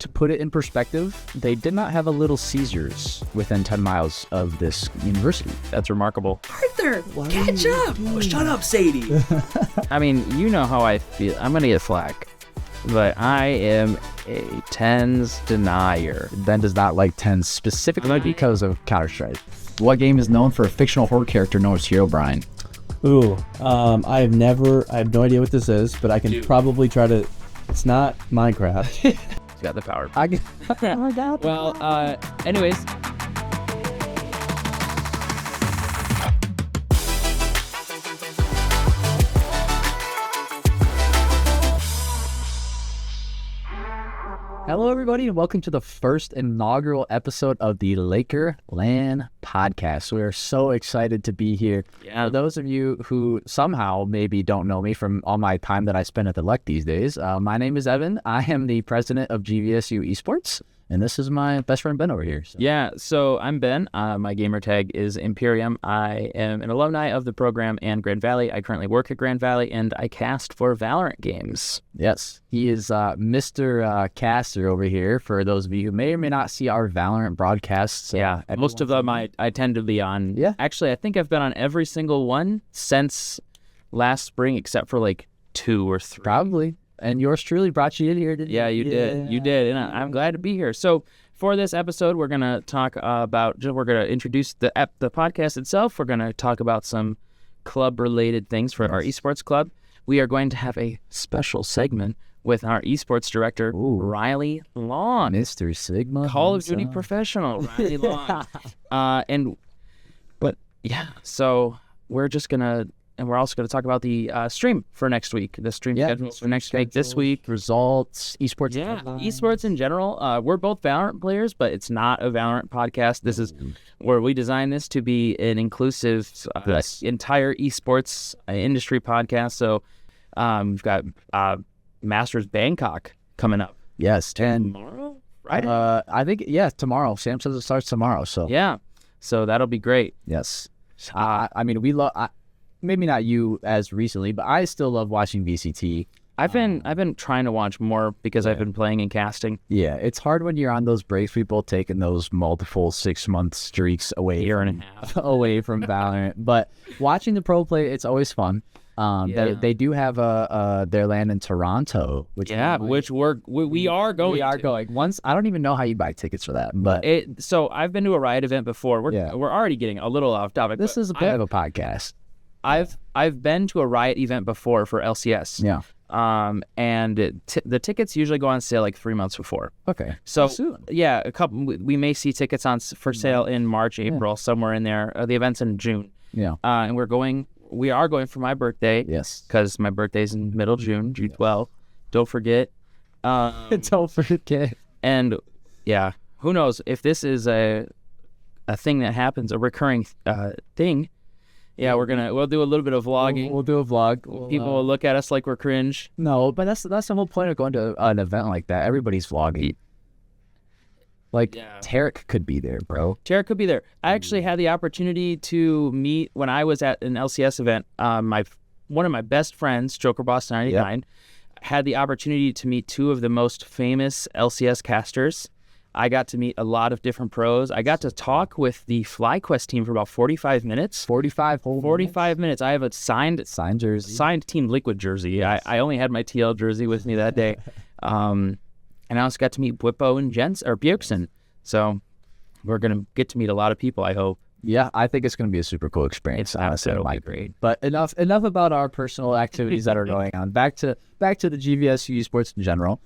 To put it in perspective, they did not have a Little Caesars within 10 miles of this university. That's remarkable. Arthur, catch up! Oh, shut up, Sadie. I mean, you know how I feel. I'm going to get flack, but I am a tens denier. Ben does not like 10s specifically because of Counter-Strike. What game is known for a fictional horror character known as Herobrine? Ooh, I have no idea what this is, but I can probably try to. It's not Minecraft. He's got the power. Well, anyways. Hello, everybody, and welcome to the first inaugural episode of the Laker LAN podcast. We are so excited to be here. Yeah. For those of you who somehow maybe don't know me from all my time that I spend at the LEC these days, my name is Evan. I am the president of GVSU Esports, and this is my best friend Ben over here. So. Yeah, so I'm Ben. My gamer tag is Imperium. I am an alumni of the program and Grand Valley. I currently work at Grand Valley, and I cast for Valorant games. Yes, he is Mr. Caster over here. For those of you who may or may not see our Valorant broadcasts. Yeah, most of them I tend to be on. Yeah. Actually, I think I've been on every single one since last spring, except for like 2 or 3. Probably. And yours truly brought you in here, didn't Yeah, you did. You did, and I'm glad to be here. So for this episode, we're going to talk we're going to introduce the podcast itself. We're going to talk about some club-related things for our esports club. We are going to have a special segment with our esports director, Riley Long. Mr. Sigma. Call of Duty professional, Riley Long. So we're just going to, and we're also going to talk about the stream for next week, the stream schedule for next week, this week. Results, esports. Yeah, esports in general. We're both Valorant players, but it's not a Valorant podcast. This is where we designed this to be an inclusive, entire esports industry podcast. So we've got Masters Bangkok coming up. Yes. Tomorrow? Friday? I think, tomorrow. Sam says it starts tomorrow. So yeah, so that'll be great. Yes. I mean, we love... Maybe not you as recently, but I still love watching VCT. I've been trying to watch more because I've been playing and casting. Yeah, it's hard when you're on those breaks. We've both taken those multiple 6-month streaks away, year and a half away from Valorant. But watching the pro play, it's always fun. They do have their LAN in Toronto, which we are going. We are going. Once I don't even know how you buy tickets for that, but so I've been to a Riot event before. We're already getting a little off topic. This is a bit of a podcast. I've been to a Riot event before for LCS. Yeah. And the tickets usually go on sale like 3 months before. Okay. So soon. Yeah, we may see tickets for sale in March, April, somewhere in there. The event's in June. Yeah. And we are going for my birthday. Yes. Because my birthday's in middle June, June 12th. Don't forget. Don't forget. And yeah, who knows if this is a thing that happens, a recurring thing. Yeah, we'll do a little bit of vlogging. We'll do a vlog. People will look at us like we're cringe. No, but that's the whole point of going to an event like that. Everybody's vlogging. Tarek could be there, bro. Tarek could be there. I actually had the opportunity to meet when I was at an LCS event. One of my best friends, Joker Boss 99, had the opportunity to meet 2 of the most famous LCS casters. I got to meet a lot of different pros. I got to talk with the FlyQuest team for about 45 minutes. 45 minutes. I have a signed jersey. Signed Team Liquid jersey. Yes. I only had my TL jersey with me that day. And I also got to meet Bwippo and Bjergsen. So we're going to get to meet a lot of people, I hope. Yeah, I think it's going to be a super cool experience. Honestly, it'll be great. But enough about our personal activities that are going on. Back to the GVSU esports in general.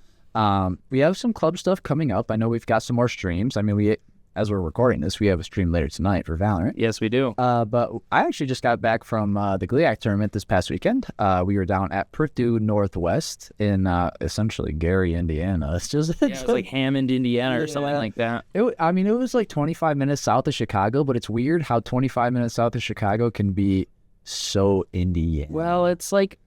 We have some club stuff coming up. I know we've got some more streams. I mean, as we're recording this, we have a stream later tonight for Valorant. Yes, we do. But I actually just got back from the GLIAC tournament this past weekend. We were down at Purdue Northwest in essentially Gary, Indiana. It's just it was like Hammond, Indiana, or something like that. It was like 25 minutes south of Chicago, but it's weird how 25 minutes south of Chicago can be so Indiana. Well, it's like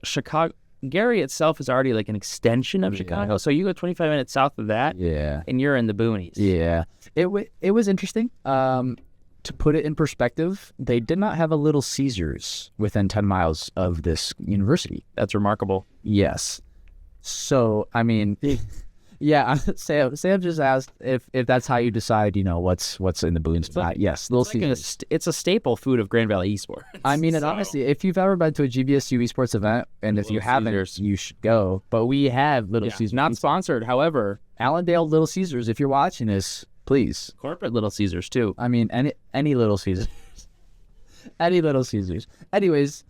Chicago. Gary itself is already like an extension of Chicago, so you go 25 minutes south of that, and you're in the boonies. Yeah, it was interesting. To put it in perspective, they did not have a Little Caesars within 10 miles of this university. That's remarkable. Yes. So, I mean, Yeah, Sam just asked if that's how you decide, what's in the balloons. Yes, Little Caesars. It's a staple food of Grand Valley Esports. I mean, and honestly, if you've ever been to a GVSU esports event, and if you haven't, you should go. But we have Little Caesars. Not sponsored, however. Allendale Little Caesars, if you're watching this, please. Corporate Little Caesars, too. I mean, any Little Caesars. Any Little Caesars. Anyways,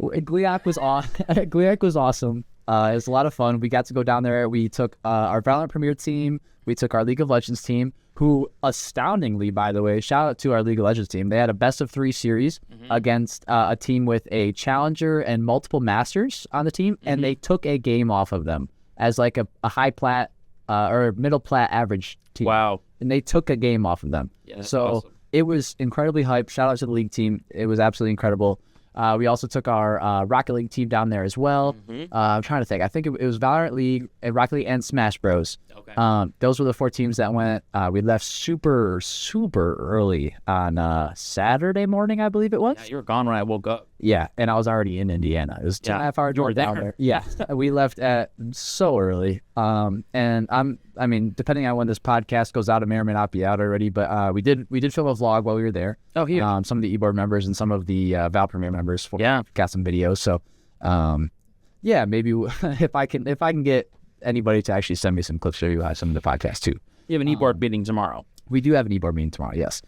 GLIAC was GLIAC was awesome. It was a lot of fun. We got to go down there. We took our Valorant Premier team. We took our League of Legends team, who astoundingly, by the way, shout out to our League of Legends team. They had a best-of-3 series against a team with a Challenger and multiple Masters on the team, and they took a game off of them as like a high plat or middle plat average team. Wow. And they took a game off of them. Yeah, so awesome. It was incredibly hype. Shout out to the League team. It was absolutely incredible. We also took our Rocket League team down there as well. I'm trying to think. I think it was Valorant League, Rocket League, and Smash Bros. Okay. Those were the 4 teams that went. We left super, super early on Saturday morning, I believe it was. Yeah, you were gone when I woke up. Yeah, and I was already in Indiana. It was 2.5 hour drive down there. Yeah, we left at so early. And I mean, depending on when this podcast goes out, it may or may not be out already. But we did film a vlog while we were there. Oh, here. Some of the eBoard members and some of the Val Premier members. Got some videos. So, maybe if I can get anybody to actually send me some clips or you have some of the podcast too. You have an eBoard meeting tomorrow. We do have an eBoard meeting tomorrow. Yes,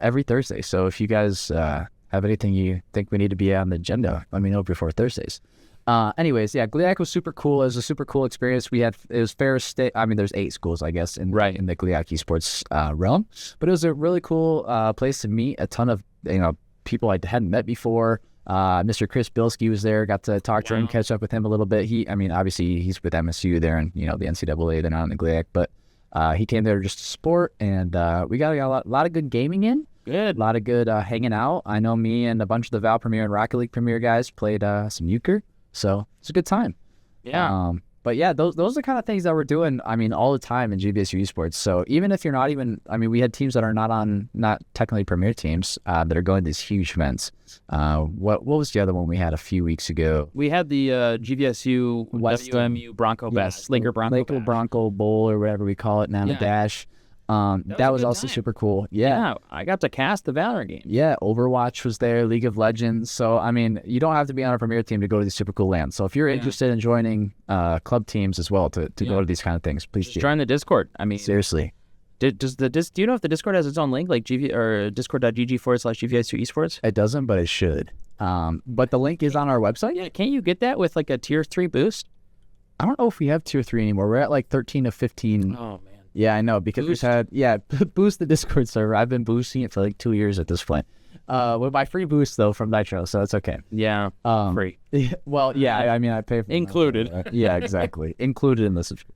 every Thursday. So if you guys have anything you think we need to be on the agenda, let me know before Thursdays. Anyways, GLIAC was super cool. It was a super cool experience. It was Ferris State. I mean, there's 8 schools, I guess, in the GLIAC esports realm. But it was a really cool place to meet a ton of people I hadn't met before. Mr. Chris Bilski was there. Got to talk to him, catch up with him a little bit. Obviously he's with MSU there and the NCAA. They're not in the GLIAC, but he came there just to support, and we got a lot of good gaming in. Good. A lot of good hanging out. I know me and a bunch of the Val Premier and Rocket League Premier guys played some euchre, so it's a good time. Yeah. But yeah, those are the kind of things that we're doing, I mean, all the time in GVSU esports. So even if you're not even, I mean, we had teams that are not technically Premier teams that are going to these huge events. What was the other one we had a few weeks ago? We had the GVSU WMU Bronco Best, Laker Bronco Bowl or whatever we call it now, Dash. That was also super cool. Yeah, I got to cast the Valorant game. Yeah, Overwatch was there, League of Legends. So, I mean, you don't have to be on a Premier team to go to these super cool LANs. So if you're interested in joining club teams as well to go to these kind of things, please just join the Discord. I mean, seriously. Do you know if the Discord has its own link, like discord.gg/GVSU Esports? It doesn't, but it should. But the link is on our website. Yeah, can't you get that with like a tier 3 boost? I don't know if we have tier 3 anymore. We're at like 13 to 15. Oh, man. Yeah, I know, because we've had, boost the Discord server. I've been boosting it for like 2 years at this point. With my free boost, though, from Nitro, so it's okay. Yeah, free. Well, yeah, I mean, I pay for included. Yeah, exactly. Included in the subscription.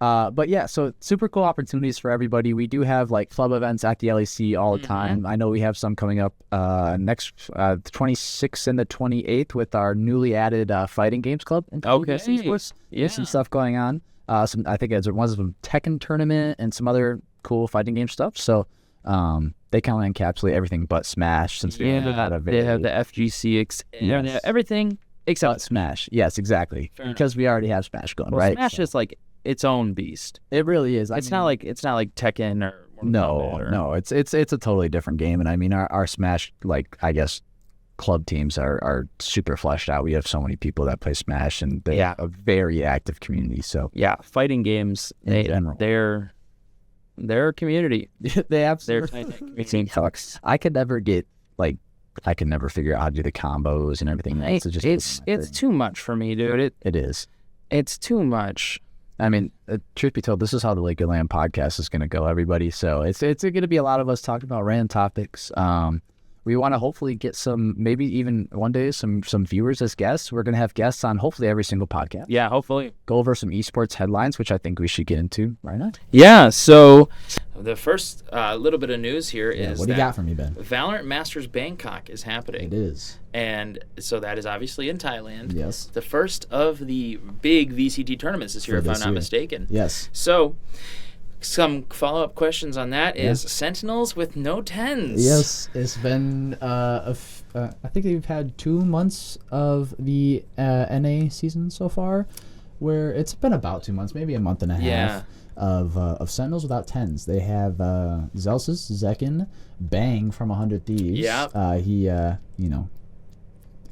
But yeah, so super cool opportunities for everybody. We do have like club events at the LEC all the time. I know we have some coming up next the 26th and the 28th with our newly added fighting games club. Okay. Esports. There's some stuff going on. I think there's one of them Tekken tournament and some other cool fighting game stuff. So they kind of encapsulate everything but Smash. Since they have the FGC, everything except Smash. Yes, exactly. Because we already have Smash going, right? Smash is like its own beast. It really is. It's not like Tekken or no. It's a totally different game. And I mean, our Smash, like, I guess, club teams are super fleshed out. We have so many people that play Smash, and they have a very active community. So fighting games in general, they're a community. They absolutely. They're community. I could never figure out how to do the combos and everything. It's too much for me, dude. It is. It's too much. I mean, truth be told, this is how the Laker LAN podcast is going to go, everybody. So it's going to be a lot of us talking about random topics. We want to hopefully get some, maybe even one day, some viewers as guests. We're going to have guests on hopefully every single podcast. Yeah, hopefully. Go over some esports headlines, which I think we should get into right now. Yeah, so the first little bit of news here is what do you got for me, Ben? Valorant Masters Bangkok is happening. It is. And so that is obviously in Thailand. Yes. The first of the big VCT tournaments this year, if I'm not mistaken. Yes. So some follow-up questions on that is Sentinels with no 10s. Yes, it's been I think they've had 2 months of the NA season so far. where it's been about 2 months, maybe a month and a half of Sentinels without tens. They have Zelsis, Zekin, Bang from 100 Thieves. Yeah. He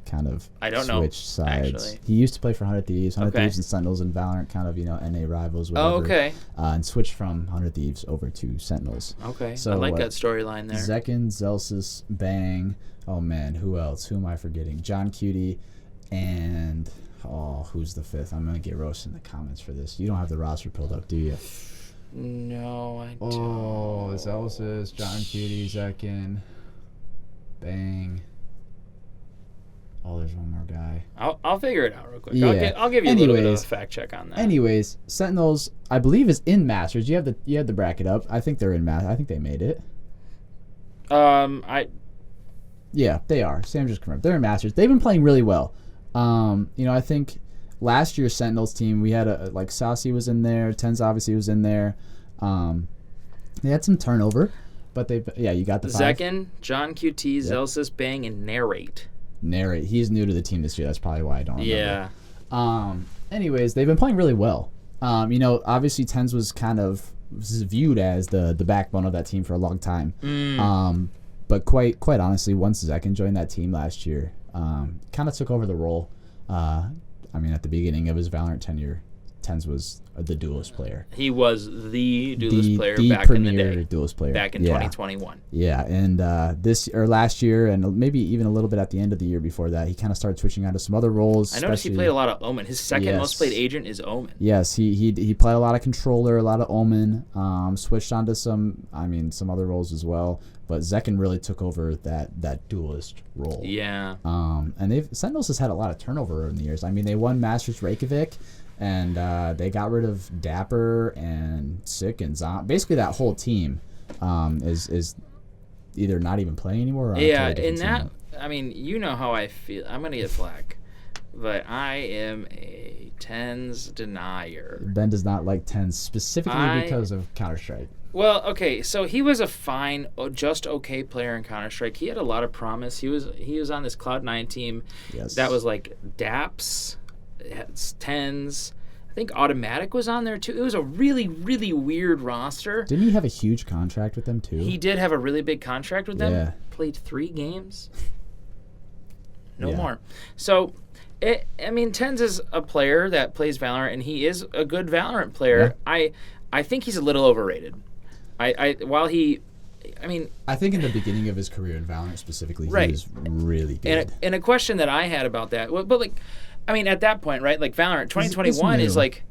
kind of switched sides. Actually. He used to play for 100 Thieves. 100 Thieves and Sentinels and Valorant kind of, NA rivals, whatever. Oh, okay. And switched from 100 Thieves over to Sentinels. Okay. So, I like that storyline there. Zekin, Zelsis, Bang. Oh, man. Who else? Who am I forgetting? John Cutie and... Oh, who's the fifth? I'm going to get roasted in the comments for this. You don't have the roster pulled up, do you? No, I don't. Oh, Zelsis, John Cutie, Zekin, Bang... Oh, there's one more guy. I'll figure it out real quick. Yeah. I'll give you a little bit of a fact check on that. Anyways, Sentinels, I believe, is in Masters. You have the bracket up. I think they're in Masters. I think they made it. Yeah, they are. Sam just confirmed. They're in Masters. They've been playing really well. I think last year's Sentinels team, we had Saucy was in there. Tens obviously was in there. They had some turnover, but you got the five. Zekin, John QT, Zelsis, Bang, and Narrate. He's new to the team this year. That's probably why I don't remember. Yeah. Anyways, they've been playing really well. Obviously Tens was kind of viewed as the backbone of that team for a long time. But quite honestly, once Zekin joined that team last year, kind of took over the role. At the beginning of his Valorant tenure, Tens was the duelist player. He was the duelist player the back in the day. Duelist player. Back in 2021. Yeah, and last year, and maybe even a little bit at the end of the year before that, he kind of started switching onto some other roles. I noticed he played a lot of Omen. His second most played agent is Omen. Yes, he played a lot of controller, a lot of Omen. Switched onto some other roles as well. But Zekin really took over that duelist role. Yeah. And Sentinels has had a lot of turnover in the years. They won Masters Reykjavik. And they got rid of Dapper and Sick and Zom. Basically, that whole team is either not even playing anymore. Or and that, you know how I feel. I'm going to get flack. But I am a Tens denier. Ben does not like Tens specifically because of Counter-Strike. Well, okay, so he was a fine, just okay player in Counter-Strike. He had a lot of promise. He was on this Cloud9 team that was like Daps, Tens. I think Automatic was on there too. It was a really, really weird roster. Didn't he have a huge contract with them too? He did have a really big contract with them. Yeah. Played 3 games. No more. So, Tens is a player that plays Valorant, and he is a good Valorant player. Yeah. I think he's a little overrated. I think in the beginning of his career in Valorant specifically, he was really good. And a question that I had about that, at that point, right? Like Valorant 2021 is like,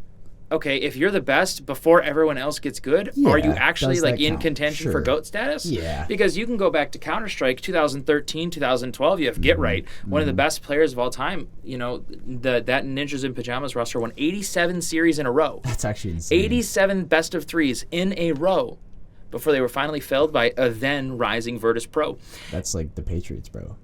okay, if you're the best before everyone else gets good, are you actually in contention for GOAT status? Yeah. Because you can go back to Counter-Strike 2013, 2012. You have Get Right, one of the best players of all time. That Ninjas in Pajamas roster won 87 series in a row. That's actually insane. 87 best of threes in a row before they were finally felled by a then rising Virtus Pro. That's like the Patriots, bro.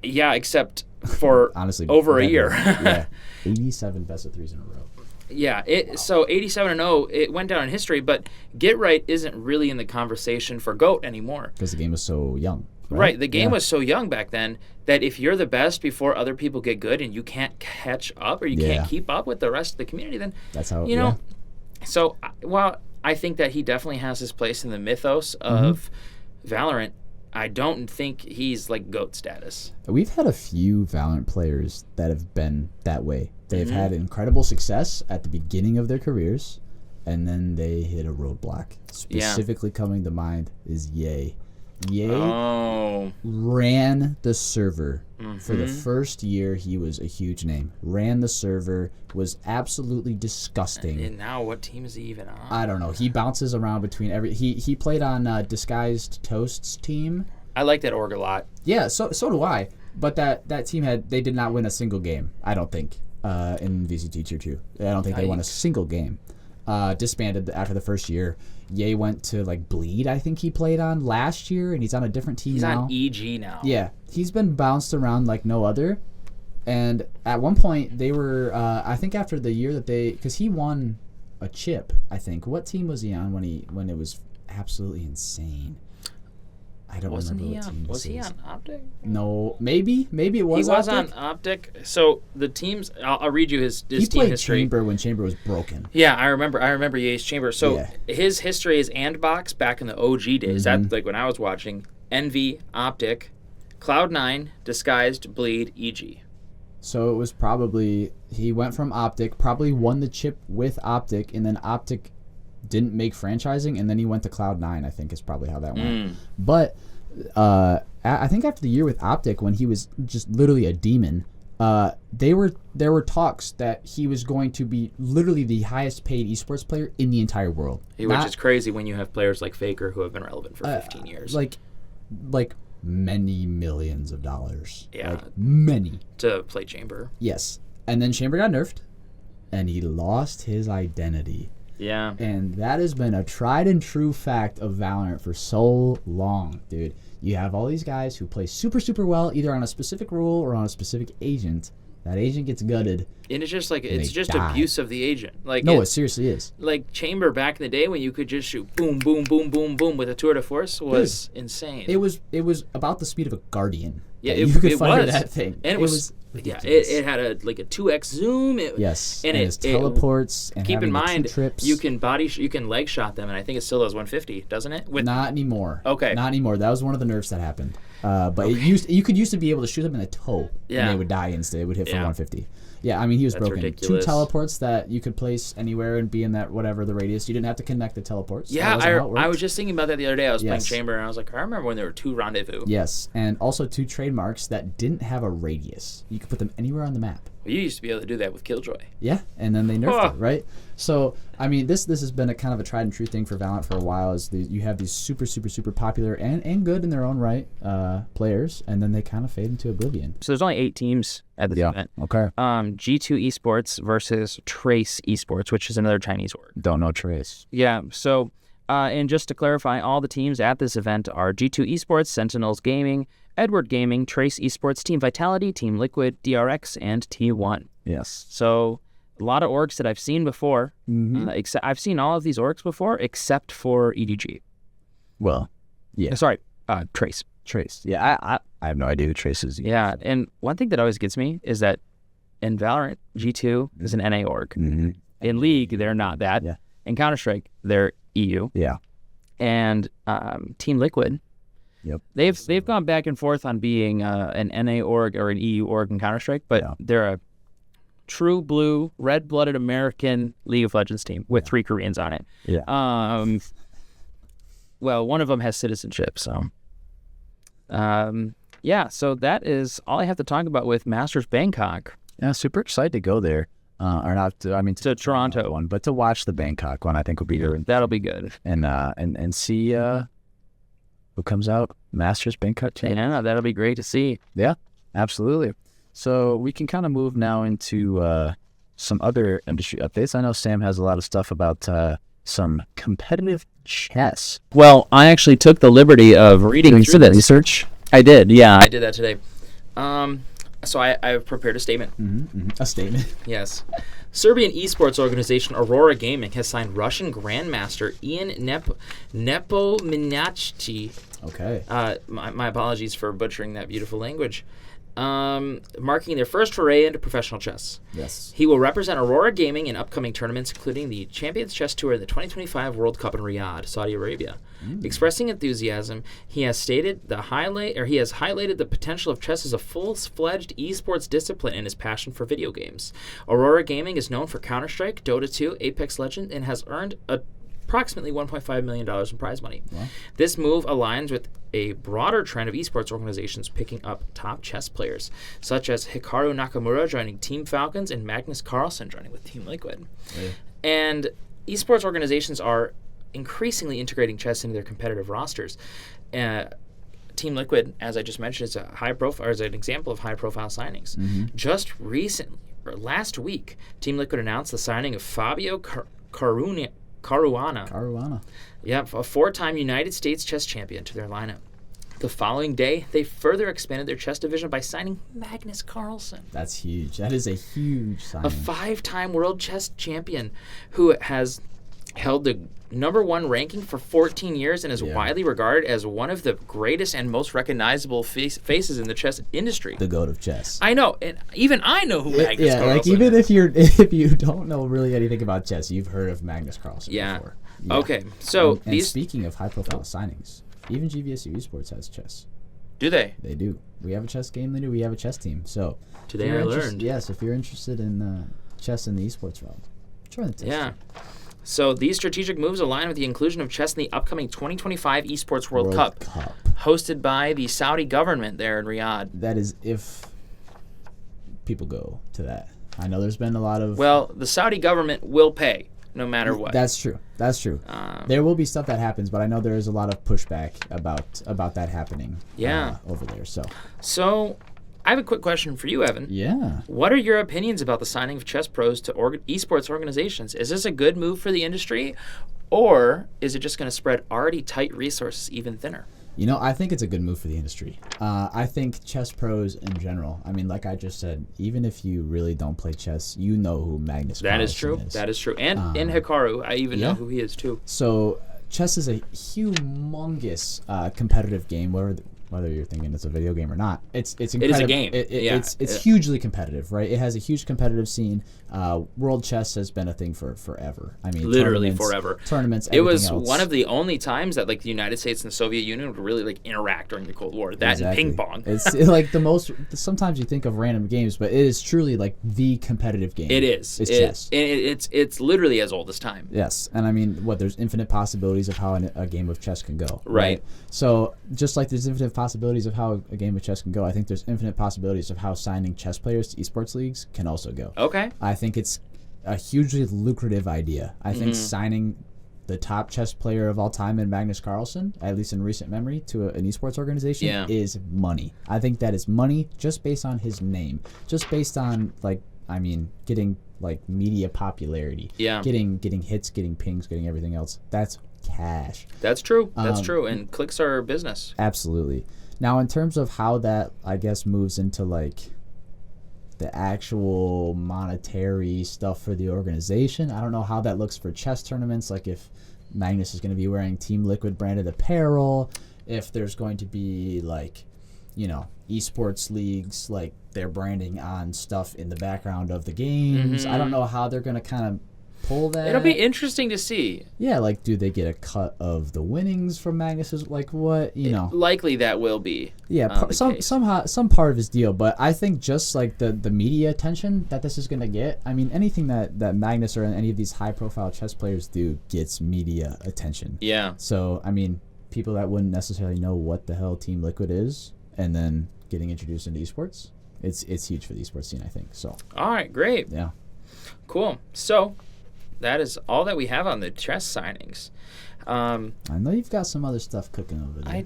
Except for honestly over a year. 87 best of threes in a row. Yeah, so 87-0, it went down in history, but Get Right isn't really in the conversation for GOAT anymore. Because the game was so young. Right, the game was so young back then that if you're the best before other people get good and you can't catch up or you can't keep up with the rest of the community, then that's how So while I think that he definitely has his place in the mythos of Valorant, I don't think he's like GOAT status. We've had a few Valorant players that have been that way. They've had incredible success at the beginning of their careers, and then they hit a roadblock. Specifically coming to mind is Ye. Ye ran the server. For the first year, he was a huge name. Ran the server, was absolutely disgusting. And now what team is he even on? I don't know. He bounces around between He played on Disguised Toast's team. I like that org a lot. Yeah, so do I. But that team they did not win a single game, I don't think, in VCT Tier 2. I don't think they won a single game. Disbanded after the first year. Ye went to Bleed, I think he played on last year, and he's on a different team now. He's on EG now. Yeah, he's been bounced around like no other. And at one point, they were, I think after the year that because he won a chip, I think. What team was he on when it was absolutely insane? I don't Wasn't remember he what on? team Was this he is. on Optic? No, maybe it was. He was Optic. on Optic. So the teams. I'll read you his He team played history. Chamber when Chamber was broken. Yeah, I remember Ye's Chamber. So Yeah. his history is Andbox back in the OG days. Mm-hmm. That like when I was watching Envy, Optic, Cloud9, Disguised, Bleed, EG. So it was probably he went from Optic, probably won the chip with Optic, and then Optic didn't make franchising, and then he went to Cloud9. I think is probably how that went. But I think after the year with Optic, when he was just literally a demon, there were talks that he was going to be literally the highest paid esports player in the entire world. Which is crazy when you have players like Faker who have been relevant for 15 years. Like many millions of dollars. Yeah. Like many. To play Chamber. Yes. And then Chamber got nerfed, and he lost his identity. Yeah. And that has been a tried and true fact of Valorant for so long, dude. You have all these guys who play super, super well, either on a specific rule or on a specific agent. That agent gets gutted. And it's just like it's they just die. abuse of the agent. Like No, it seriously is. like Chamber back in the day when you could just shoot boom, boom, boom, boom, boom with a tour de force was insane. It was about the speed of a Guardian. Yeah, that it, you could it fire was. that thing. And it was ridiculous. it had a 2x zoom. Yes, and his teleports. And keep in having the mind, two trips. you can you can leg shot them, and I think it still does 150, doesn't it? With Not anymore. Okay. Not anymore. That was one of the nerfs that happened. But you could used to be able to shoot them in the toe, Yeah. and they would die instantly. It would hit for Yeah. 150. Yeah, I mean, he was That's broken. ridiculous. Two teleports that you could place anywhere and be in that whatever the radius. You didn't have to connect the teleports. That yeah, wasn't how it worked. I was just thinking about that the other day. I was playing Yes. Chamber, and I was like, I remember when there were 2 rendezvous. Yes, and also 2 trademarks that didn't have a radius. You could put them anywhere on the map. You used to be able to do that with Killjoy. Yeah, and then they nerfed Oh. it, right? So, I mean, this has been a kind of a tried and true thing for Valorant for a while. Is you have these super, super, super popular and good in their own right players, and then they kind of fade into oblivion. So there's only 8 teams at this event. Okay. G2 Esports versus Trace Esports, which is another Chinese org. Don't know Trace. Yeah, so, and just to clarify, all the teams at this event are G2 Esports, Sentinels Gaming, Edward Gaming, Trace Esports, Team Vitality, Team Liquid, DRX, and T1. Yes. So, a lot of orgs that I've seen before. I've seen all of these orgs before, except for EDG. Well, yeah. Sorry, Trace. Trace. Yeah, I have no idea who Trace is. Yeah, and one thing that always gets me is that in Valorant, G2 is an NA org. Mm-hmm. In League, they're not that. Yeah. In Counter-Strike, they're EU. Yeah. And Team Liquid, Yep. they've gone back and forth on being an NA org or an EU org in Counter-Strike, but they're a true blue, red-blooded American League of Legends team with 3 Koreans on it. Yeah. Well, one of them has citizenship, so... yeah, so that is all I have to talk about with Masters Bangkok. Yeah, super excited to go there. Or not to, I mean, To Toronto. one, but to watch the Bangkok one, I think will be good. That'll be good. And see who comes out Masters Bangkok champ. Yeah, that'll be great to see. Yeah, absolutely. So we can kind of move now into some other industry updates. I know Sam has a lot of stuff about some competitive chess. Well, I actually took the liberty of reading through this. Research. I did, yeah. I did that today. So I've prepared a statement. A statement. Yes. Serbian esports organization Aurora Gaming has signed Russian Grandmaster Ian Nepominachchi. Okay. My apologies for butchering that beautiful language. Marking their first foray into professional chess. Yes. He will represent Aurora Gaming in upcoming tournaments, including the Champions Chess Tour and the 2025 World Cup in Riyadh, Saudi Arabia. Expressing enthusiasm, he has highlighted the potential of chess as a full-fledged esports discipline and his passion for video games. Aurora Gaming is known for Counter-Strike, Dota 2, Apex Legends, and has earned approximately $1.5 million in prize money. Wow. This move aligns with a broader trend of esports organizations picking up top chess players, such as Hikaru Nakamura joining Team Falcons and Magnus Carlsen joining with Team Liquid. Yeah. And esports organizations are increasingly integrating chess into their competitive rosters. Team Liquid, as I just mentioned, is an example of high-profile signings. Just recently, or last week, Team Liquid announced the signing of Fabio Caruana. Yeah, a 4-time United States chess champion to their lineup. The following day, they further expanded their chess division by signing Magnus Carlsen. That's huge. That is a huge signing. A 5-time world chess champion who has held the #1 ranking for 14 years and is widely regarded as one of the greatest and most recognizable faces in the chess industry. The GOAT of chess. I know, and even I know who Magnus Carlsen like even is. if you don't know really anything about chess, you've heard of Magnus Carlsen before. Yeah. Okay, so and speaking of high-profile signings, even GVSU Esports has chess. Do they? They do. We have a chess game. They do. We have a chess team. So today I learned. Yes, if you're interested in chess in the esports realm, join the chess team. So these strategic moves align with the inclusion of chess in the upcoming 2025 Esports World Cup, hosted by the Saudi government there in Riyadh. That is if people go to that. I know there's been a lot of... Well, the Saudi government will pay no matter what. That's true. There will be stuff that happens, but I know there is a lot of pushback about that happening over there. So I have a quick question for you, Evan. Yeah. What are your opinions about the signing of chess pros to esports organizations? Is this a good move for the industry, or is it just going to spread already tight resources even thinner? You know, I think it's a good move for the industry. I think chess pros in general, I mean, like I just said, even if you really don't play chess, you know who Magnus Carlsen is. That is true. And in Hikaru, I even know who he is too. So chess is a humongous competitive game, whether you're thinking it's a video game or not. It's incredible. It is a game. It's hugely competitive, right? It has a huge competitive scene. World chess has been a thing for forever. I mean, literally forever. Tournaments. It was else. one of the only times that like the United States and the Soviet Union would really like interact during the Cold War. That and ping pong. It's like the most. Sometimes you think of random games, but it is truly like the competitive game. It is. It's chess. It's literally as old as time. Yes, and I mean, there's infinite possibilities of how a game of chess can go. Right. So just like there's infinite possibilities of how a game of chess can go, I think there's infinite possibilities of how signing chess players to esports leagues can also go. Okay. I think it's a hugely lucrative idea. I think signing the top chess player of all time in Magnus Carlsen, at least in recent memory, to an esports organization is money. I think that is money just based on his name, just based on getting like media popularity, getting hits, getting pings, getting everything else. That's cash. That's true. That's true. And clicks are business. Absolutely. Now, in terms of how that, I guess, moves into like the actual monetary stuff for the organization, I don't know how that looks for chess tournaments. Like if Magnus is going to be wearing Team Liquid branded apparel, if there's going to be like, esports leagues, like they're branding on stuff in the background of the games. I don't know how they're going to kind of pull that. It'll be interesting to see. Yeah, like do they get a cut of the winnings from Magnus's? Like what, Likely that will be. Yeah, some part of his deal, but I think just like the media attention that this is going to get. I mean, anything that Magnus or any of these high-profile chess players do gets media attention. Yeah. So I mean, people that wouldn't necessarily know what the hell Team Liquid is, and then getting introduced into esports, it's huge for the esports scene, I think. So. All right, great. Yeah. Cool. So. That is all that we have on the chess signings. I know you've got some other stuff cooking over there. I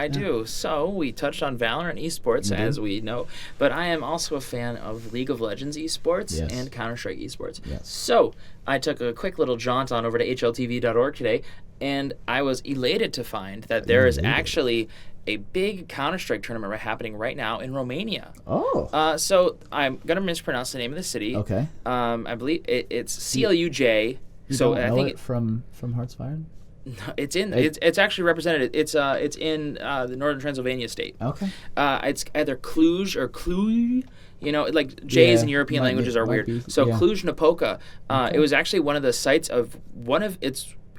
do. So we touched on Valorant esports, as we know, but I am also a fan of League of Legends esports and Counter-Strike esports. Yes. So I took a quick little jaunt on over to hltv.org today, and I was elated to find that there is actually a big Counter-Strike tournament happening right now in Romania. Oh. So I'm going to mispronounce the name of the city. Okay. I believe it's CLUJ. So I think from Heartsfire? It's actually represented. It's in the northern Transylvania state. Okay. It's either Cluj or Cluj. Like J's in European languages are weird. So Cluj-Napoca. It was actually one of the sites of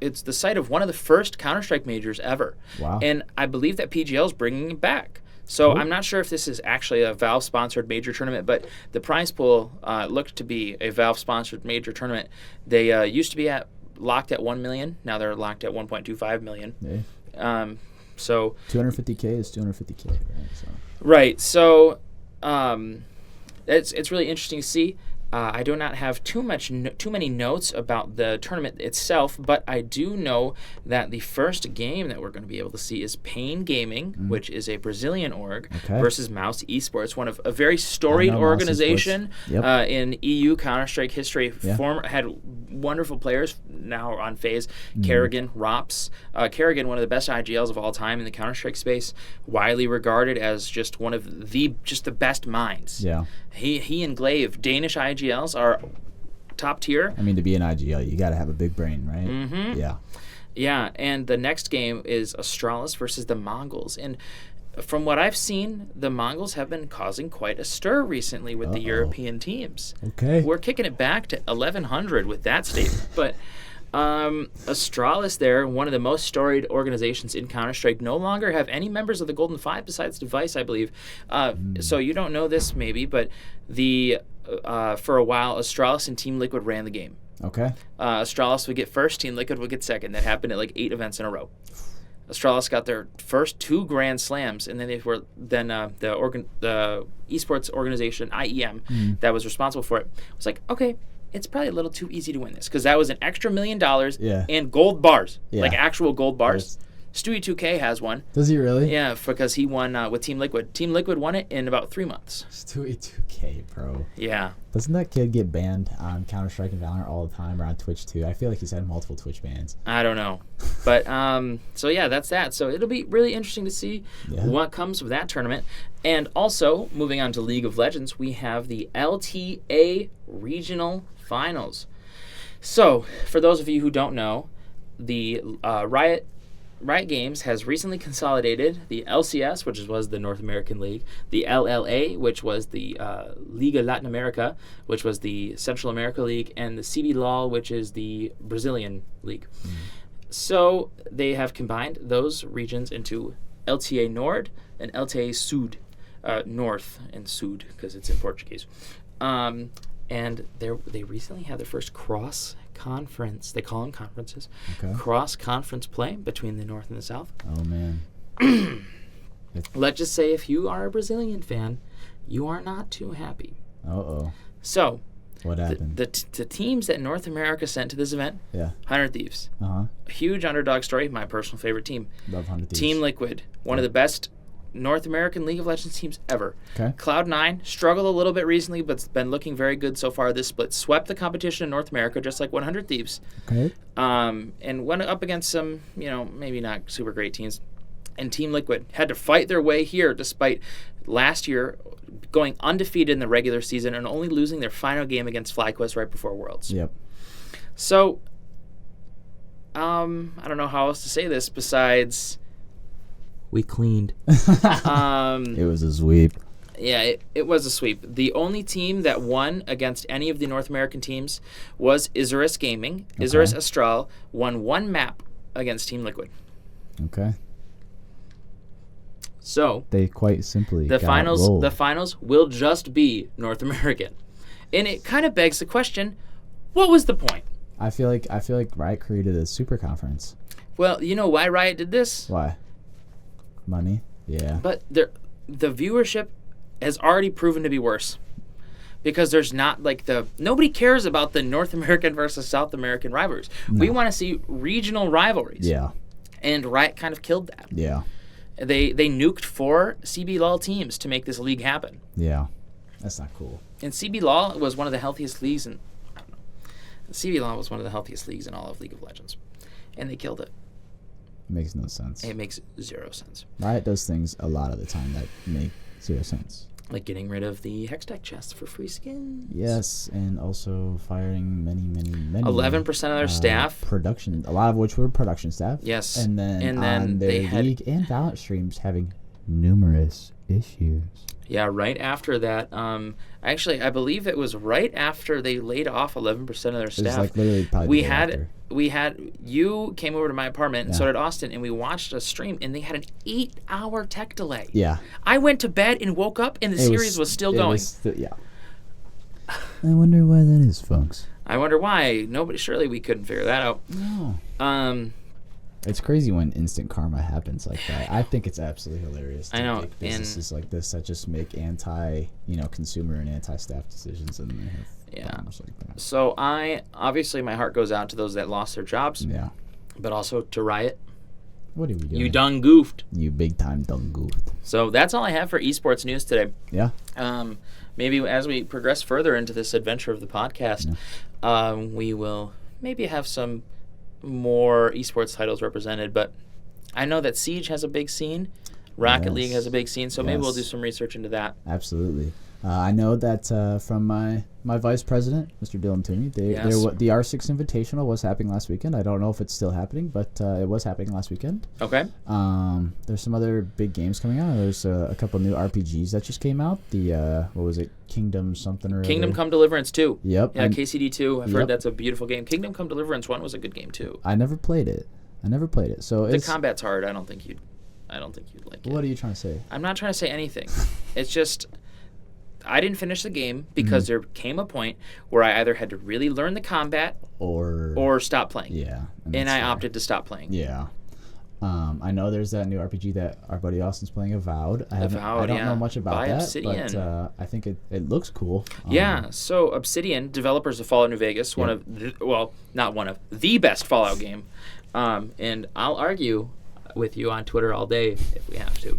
it's the site of one of the first Counter-Strike majors ever. Wow. And I believe that PGL is bringing it back. So I'm not sure if this is actually a Valve-sponsored major tournament, but the prize pool looked to be a Valve-sponsored major tournament. They used to be locked at 1 million. Now they're locked at 1.25 million. Yeah. So 250K is 250K, right? So it's really interesting to see. I do not have too many notes about the tournament itself, but I do know that the first game that we're going to be able to see is Pain Gaming, which is a Brazilian org, versus Mouse Esports, one of a very storied organization in EU Counter-Strike history. Had wonderful players now on FaZe. Kerrigan, Rops. Kerrigan, one of the best IGLs of all time in the Counter-Strike space, widely regarded as just one of the best minds. Yeah. He and Glaive, Danish IGLs, are top tier. I mean, to be an IGL, you got to have a big brain, right? Mm-hmm. Yeah. Yeah, and the next game is Astralis versus the Mongols. And from what I've seen, the Mongols have been causing quite a stir recently with the European teams. Okay. We're kicking it back to 1100 with that statement. But Astralis there, one of the most storied organizations in Counter-Strike, no longer have any members of the Golden Five besides Device, I believe. So you don't know this maybe, but for a while, Astralis and Team Liquid ran the game. Okay. Astralis would get first, Team Liquid would get second. That happened at like 8 events in a row. Astralis got their first 2 Grand Slams, and then the esports organization IEM that was responsible for it was like, okay, it's probably a little too easy to win this because that was an extra $1 million and gold bars, like actual gold bars. Stewie 2K has one. Does he really? Yeah, because he won with Team Liquid. Team Liquid won it in about 3 months. Stewie 2K, bro. Yeah. Doesn't that kid get banned on Counter-Strike and Valorant all the time, or on Twitch too? I feel like he's had multiple Twitch bans. I don't know. But, so yeah, that's that. So it'll be really interesting to see what comes with that tournament. And also, moving on to League of Legends, we have the LTA Regional Finals. So, for those of you who don't know, the Riot Games has recently consolidated the LCS, which was the North American League, the LLA, which was the Liga Latin America, which was the Central America League, and the CBLOL, which is the Brazilian League. So they have combined those regions into LTA Nord and LTA Sud, North and Sud, because it's in Portuguese. And they recently had their first cross-conference, they call them conferences, cross-conference play between the North and the South. Oh, man. Let's just say if you are a Brazilian fan, you are not too happy. Uh-oh. So, what happened? The teams that North America sent to this event, 100 Thieves. Uh-huh. A huge underdog story, my personal favorite team. Love 100 Thieves. Team Liquid, one of the best North American League of Legends teams ever. Okay. Cloud9 struggled a little bit recently, but's been looking very good so far. This split swept the competition in North America, just like 100 Thieves. Okay. And went up against some, maybe not super great teams. And Team Liquid had to fight their way here, despite last year going undefeated in the regular season and only losing their final game against FlyQuest right before Worlds. Yep. So, I don't know how else to say this besides we cleaned. It was a sweep. Yeah, it was a sweep. The only team that won against any of the North American teams was Isurus Gaming. Okay. Isurus Astral won 1 map against Team Liquid. Okay. So they quite simply the finals will just be North American. And it kind of begs the question, what was the point? I feel like Riot created a super conference. Well, you know why Riot did this? Why? Money? Yeah. But the viewership has already proven to be worse. Because there's not nobody cares about the North American versus South American rivalries. No. We want to see regional rivalries. Yeah. And Riot kind of killed that. Yeah. They nuked 4 CBLOL teams to make this league happen. Yeah. That's not cool. And CBLOL was one of the healthiest leagues CBLOL was one of the healthiest leagues in all of League of Legends. And they killed it. Makes no sense. It makes 0 sense. Riot does things a lot of the time that make 0 sense. Like getting rid of the Hextech chests for free skins. Yes, and also firing many 11% of their staff. Production, a lot of which were production staff. Yes. And then on their League and Valorant streams having numerous issues. Yeah, right after that. Actually, I believe it was right after they laid off 11% of their staff. It was like literally probably you came over to my apartment, and so did Austin, and we watched a stream, and they had an 8-hour tech delay. Yeah. I went to bed and woke up, and the series was still going. Yeah. I wonder why that is, folks. I wonder why. Surely we couldn't figure that out. No. It's crazy when instant karma happens like that. I think it's absolutely hilarious to make businesses like this that just make consumer and anti-staff decisions, and they have problems like that. So obviously my heart goes out to those that lost their jobs. Yeah. But also to Riot. What are we doing? You done goofed. You big time done goofed. So that's all I have for esports news today. Yeah. Maybe as we progress further into this adventure of the podcast, we will maybe have some more esports titles represented, but I know that Siege has a big scene, Rocket League has a big scene, so maybe we'll do some research into that. Absolutely. I know that from my vice president, Mr. Dylan Toomey, the R6 Invitational was happening last weekend. I don't know if it's still happening, but it was happening last weekend. Okay. There's some other big games coming out. There's a couple new RPGs that just came out. The what was it? Kingdom something or Kingdom other. Come Deliverance 2. Yep. Yeah, KCD 2. I've heard Yep. that's a beautiful game. Kingdom Come Deliverance 1 was a good game too. I never played it. So The combat's hard. I don't think you'd like it. What are you trying to say? I'm not trying to say anything. It's just I didn't finish the game because there came a point where I either had to really learn the combat or stop playing. Yeah. And I opted to stop playing. Yeah. I know there's that new RPG that our buddy Austin's playing, Avowed. I don't know much about By that, Obsidian. but I think it looks cool. Yeah, so Obsidian, developers of Fallout New Vegas, not one of, the best Fallout game. And I'll argue with you on Twitter all day if we have to.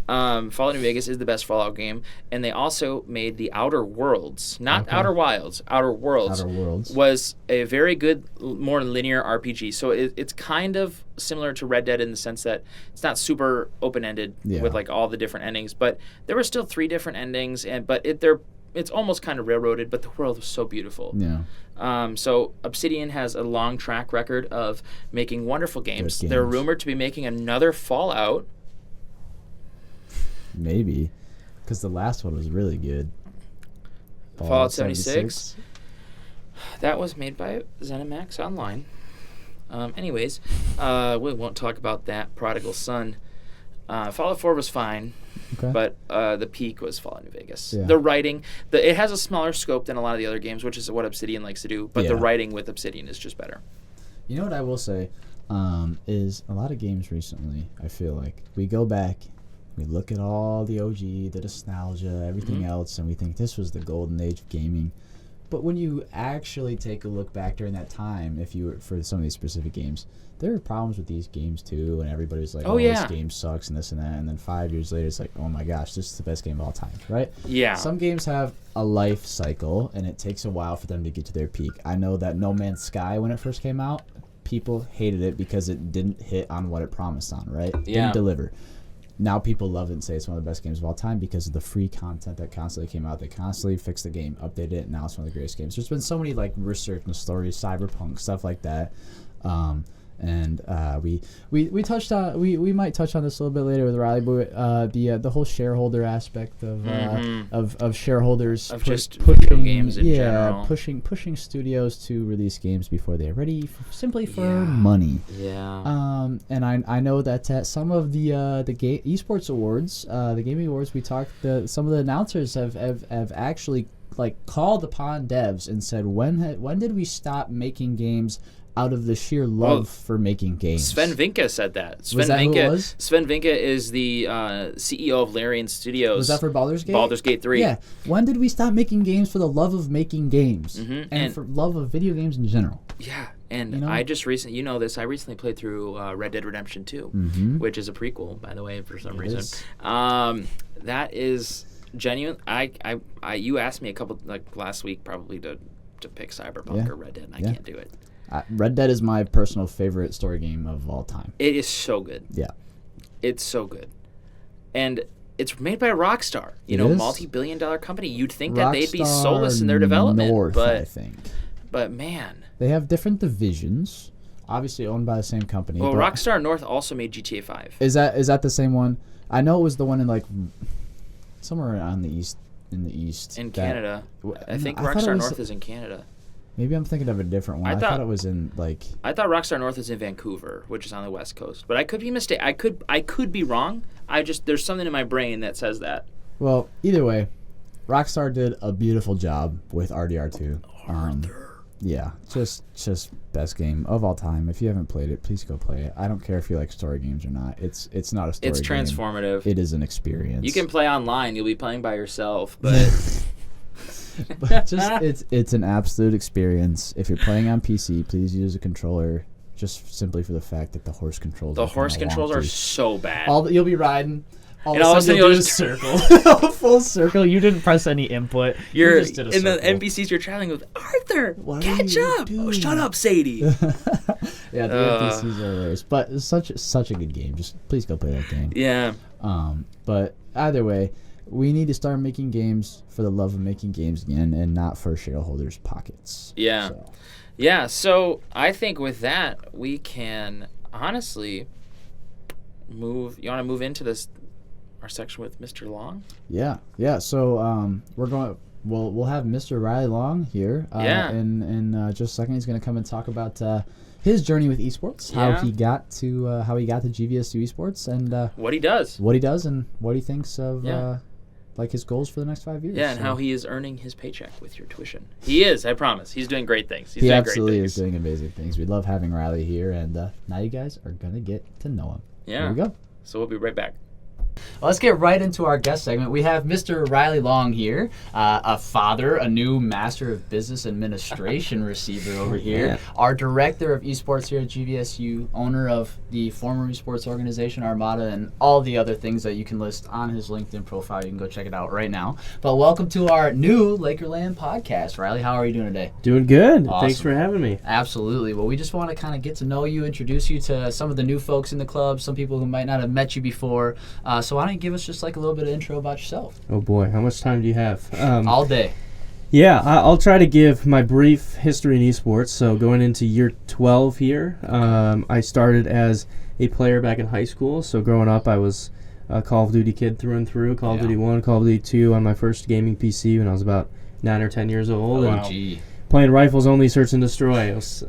Fallout New Vegas is the best Fallout game, and they also made the Outer Worlds, not Outer Wilds. Outer Worlds was a very good, more linear RPG. So it's kind of similar to Red Dead in the sense that it's not super open-ended with like all the different endings, but there were still 3 different endings, it's almost kind of railroaded, but the world was so beautiful. Yeah. So Obsidian has a long track record of making wonderful games. They're rumored to be making another Fallout. Maybe, because the last one was really good. Fallout 76. That was made by ZeniMax Online. Anyways, we won't talk about that. Prodigal Son. Fallout 4 was fine. Okay. But the peak was Fallout New Vegas. Yeah. The writing, it has a smaller scope than a lot of the other games, which is what Obsidian likes to do. But the writing with Obsidian is just better. You know what I will say is a lot of games recently, I feel like, we go back, we look at all the OG, the nostalgia, everything else, and we think this was the golden age of gaming. But when you actually take a look back during that time, for some of these specific games, there are problems with these games too, and everybody's like, this game sucks and this and that, and then 5 years later, it's like, oh my gosh, this is the best game of all time, right? Yeah. Some games have a life cycle, and it takes a while for them to get to their peak. I know that No Man's Sky, when it first came out, people hated it because it didn't hit on what it promised on, right? Yeah. Didn't deliver. Now people love it and say it's one of the best games of all time because of the free content that constantly came out. They constantly fixed the game, updated it, and now it's one of the greatest games. There's been so many like research and stories, cyberpunk, stuff like that. And we touched on we might touch on this a little bit later with Riley, but the whole shareholder aspect of shareholders of just video games in general. pushing studios to release games before they're ready, simply for money. Yeah. And I know that at some of the esports awards, the gaming awards, we talked. Some of the announcers have actually like called upon devs and said, when did we stop making games out of the sheer love for making games? Sven Vinke said that. Was that who it was? Sven Vinke is the CEO of Larian Studios. Was that for Baldur's Gate? Baldur's Gate 3. Yeah. When did we stop making games for the love of making games? And for love of video games in general? Yeah. And I just recently, I recently played through Red Dead Redemption 2, which is a prequel, by the way, for some reason. That is genuine. You asked me a couple, like last week, probably to pick Cyberpunk or Red Dead, and I can't do it. Red Dead is my personal favorite story game of all time. It is so good. Yeah. It's so good. And it's made by Rockstar, multi-billion-dollar company. You'd think that they'd be soulless in their development, I think. But man, they have different divisions, obviously owned by the same company. Well, Rockstar North also made GTA 5. Is that the same one? I know it was the one in like somewhere on the east. In Canada. I think Rockstar North is in Canada. Maybe I'm thinking of a different one. I thought it was in like. I thought Rockstar North is in Vancouver, which is on the west coast. But I could be mistaken. I could be wrong. There's something in my brain that says that. Well, either way, Rockstar did a beautiful job with RDR2. Yeah, just best game of all time. If you haven't played it, please go play it. I don't care if you like story games or not. It's not a story game. It's transformative. It is an experience. You can play online. You'll be playing by yourself, but. But it's an absolute experience. If you're playing on PC, please use a controller, just simply for the fact that the horse controls. The horse controls are so bad. You'll be riding. All of a sudden you'll do a circle, a full circle. You didn't press any input. You just did a circle. The NPCs you're traveling with. Arthur, catch up! Oh, shut up, Sadie. Yeah, the NPCs are hilarious, but it's such a good game. Just please go play that game. Yeah. But either way, we need to start making games for the love of making games again and not for shareholders' pockets. Yeah. So. Yeah, so I think with that, we can honestly move. You want to move into our section with Mr. Long? Yeah. So we'll have Mr. Riley Long here. In just a second, he's going to come and talk about his journey with esports, how he got to GVSU esports, and what he does, and what he thinks of like his goals for the next 5 years. Yeah, and how he is earning his paycheck with your tuition. He is, I promise. He's doing great things. He absolutely is doing amazing things. We love having Riley here, and now you guys are going to get to know him. Yeah. Here we go. So we'll be right back. Well, let's get right into our guest segment. We have Mr. Riley Long here, a father, a new Master of Business Administration receiver over here, Yeah. our Director of Esports here at GVSU, owner of the former esports organization Armada, and all the other things that you can list on his LinkedIn profile. You can go check it out right now. But welcome to our new Laker LAN podcast. Riley, how are you doing today? Doing good. Awesome. Thanks for having me. Absolutely. Well, we just want to kind of get to know you, introduce you to some of the new folks in the club, some people who might not have met you before. So why don't you give us just like a little bit of intro about yourself? Oh boy, how much time do you have? All day. Yeah, I'll try to give my brief history in esports. So going into year 12 here, I started as a player back in high school. So growing up, I was a Call of Duty kid through and through. Call of Duty 1, Call of Duty 2 on my first gaming PC when I was about 9 or 10 years old. And playing rifles only, search and destroy. It was,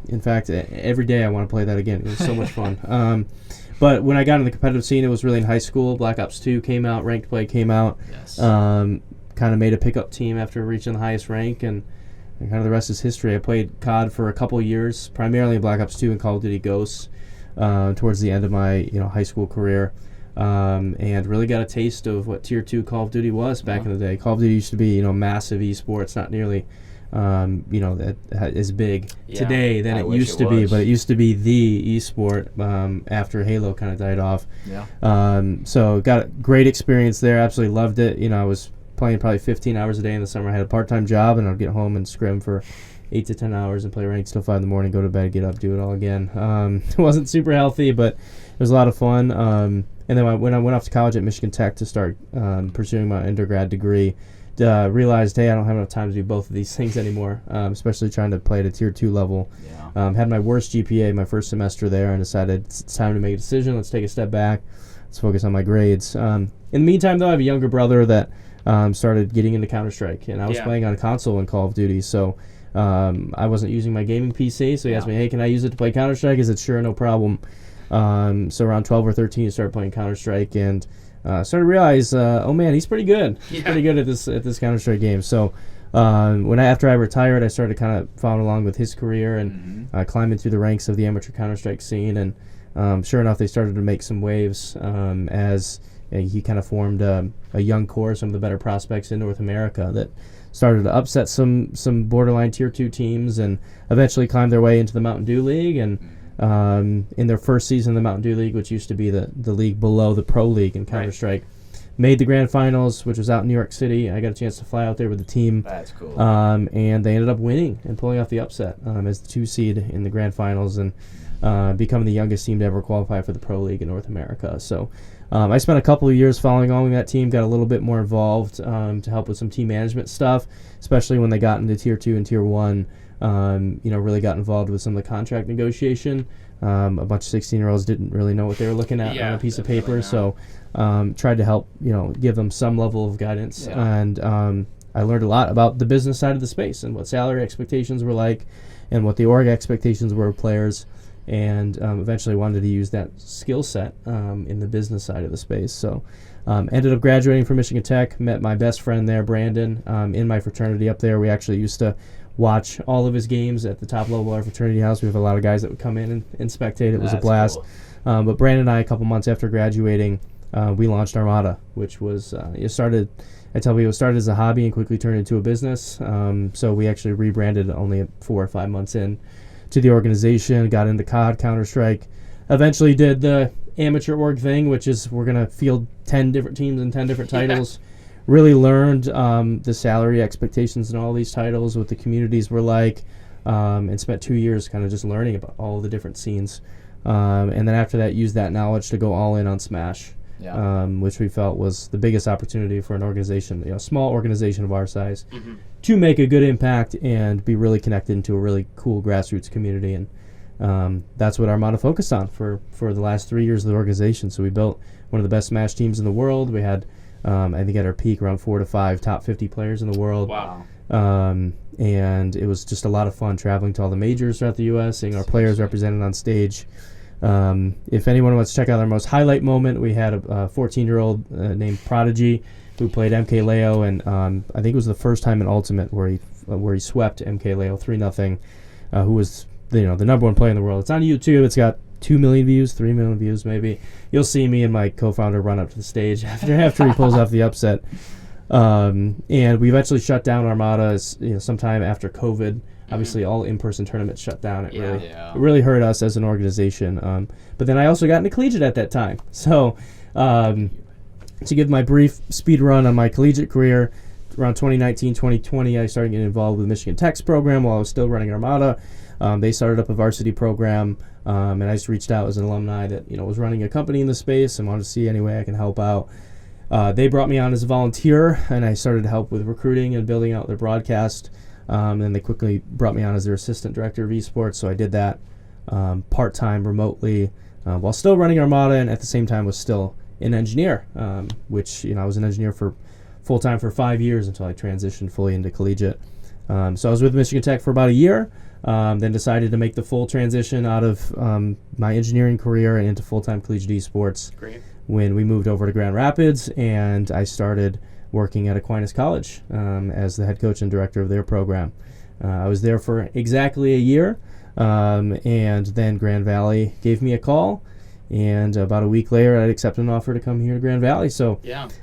in fact, every day I want to play that again. It was so much fun. But when I got in the competitive scene, it was really in high school. Black Ops 2 came out, Ranked Play came out. Yes. Kind of made a pickup team after reaching the highest rank, and kind of the rest is history. I played COD for a couple years, primarily in Black Ops 2 and Call of Duty Ghosts, towards the end of my high school career, and really got a taste of what Tier 2 Call of Duty was back in the day. Call of Duty used to be massive esports, not nearly that is big today than it used to be, but it used to be the esport after Halo kind of died off. So got a great experience there. Absolutely loved it. I was playing probably 15 hours a day in the summer. I had a part-time job, and I'd get home and scrim for 8 to 10 hours and play ranked till 5 in the morning, go to bed, get up, do it all again. It wasn't super healthy, but it was a lot of fun. And then when I went off to college at Michigan Tech to start pursuing my undergrad degree, realized, hey, I don't have enough time to do both of these things anymore, especially trying to play at a Tier 2 level. Had my worst GPA my first semester there and decided it's time to make a decision. Let's take a step back. Let's focus on my grades. In the meantime, though, I have a younger brother that started getting into Counter-Strike, and I was playing on console in Call of Duty, so I wasn't using my gaming PC, so he asked me, hey, can I use it to play Counter-Strike? I said, sure, no problem. So around 12 or 13, I started playing Counter-Strike, and started to realize, oh man, he's pretty good. He's pretty good at this Counter-Strike game. So after I retired, I started kind of following along with his career and climbing through the ranks of the amateur Counter-Strike scene. And sure enough, they started to make some waves as he kind of formed a young core, some of the better prospects in North America that started to upset some borderline Tier 2 teams and eventually climbed their way into the Mountain Dew League. And in their first season of the Mountain Dew League, which used to be the league below the Pro League in Counter-Strike, made the grand finals, which was out in New York City. I got a chance to fly out there with the team. That's cool. And they ended up winning and pulling off the upset as the 2 seed in the grand finals and becoming the youngest team to ever qualify for the Pro League in North America. So I spent a couple of years following along with that team, got a little bit more involved to help with some team management stuff, especially when they got into Tier 2 and Tier 1. Really got involved with some of the contract negotiation. A bunch of 16-year-olds didn't really know what they were looking at on a piece of paper, so tried to help, give them some level of guidance. And I learned a lot about the business side of the space and what salary expectations were like and what the org expectations were of players, and eventually wanted to use that skill set in the business side of the space. So ended up graduating from Michigan Tech, met my best friend there, Brandon, in my fraternity up there. We actually used to watch all of his games at the top level of our fraternity house. We have a lot of guys that would come in and spectate. It was a blast. Cool. But Brandon and I, a couple months after graduating, we launched Armada, which was it started as a hobby and quickly turned into a business. So we actually rebranded only 4 or 5 months in to the organization, got into COD, Counter-Strike, eventually did the amateur org thing, which is we're going to field 10 different teams and 10 different titles. Really learned the salary expectations in all these titles, what the communities were like, and spent 2 years kind of just learning about all the different scenes. And then after that, used that knowledge to go all in on Smash. which we felt was the biggest opportunity for an organization, a small organization of our size, to make a good impact and be really connected into a really cool grassroots community. And that's what Armada focused on for the last 3 years of the organization. So we built one of the best Smash teams in the world. We had, I think at our peak, around 4 to 5 top 50 players in the world. Wow. And it was just a lot of fun traveling to all the majors throughout the U.S., seeing our players represented on stage. If anyone wants to check out our most highlight moment, we had a 14-year-old named Prodigy who played MK Leo, and I think it was the first time in Ultimate where he swept MK Leo 3-0, who was the number one player in the world. It's on YouTube. It's got 2 million views, 3 million views maybe. You'll see me and my co-founder run up to the stage after he pulls off the upset. And we eventually shut down Armada sometime after COVID. Obviously, all in-person tournaments shut down. It really hurt us as an organization. But then I also got into collegiate at that time. So to give my brief speed run on my collegiate career, around 2019, 2020, I started getting involved with Michigan Tech's program while I was still running Armada. They started up a varsity program, and I just reached out as an alumni that was running a company in the space and wanted to see any way I can help out. They brought me on as a volunteer, and I started to help with recruiting and building out their broadcast. And then they quickly brought me on as their assistant director of esports, so I did that part-time remotely while still running Armada, and at the same time was still an engineer, which I was an engineer for full-time for 5 years until I transitioned fully into collegiate. So I was with Michigan Tech for about a year, then decided to make the full transition out of my engineering career and into full-time collegiate esports. Great. When we moved over to Grand Rapids, and I started working at Aquinas College as the head coach and director of their program. I was there for exactly a year, and then Grand Valley gave me a call, and about a week later I accepted an offer to come here to Grand Valley. So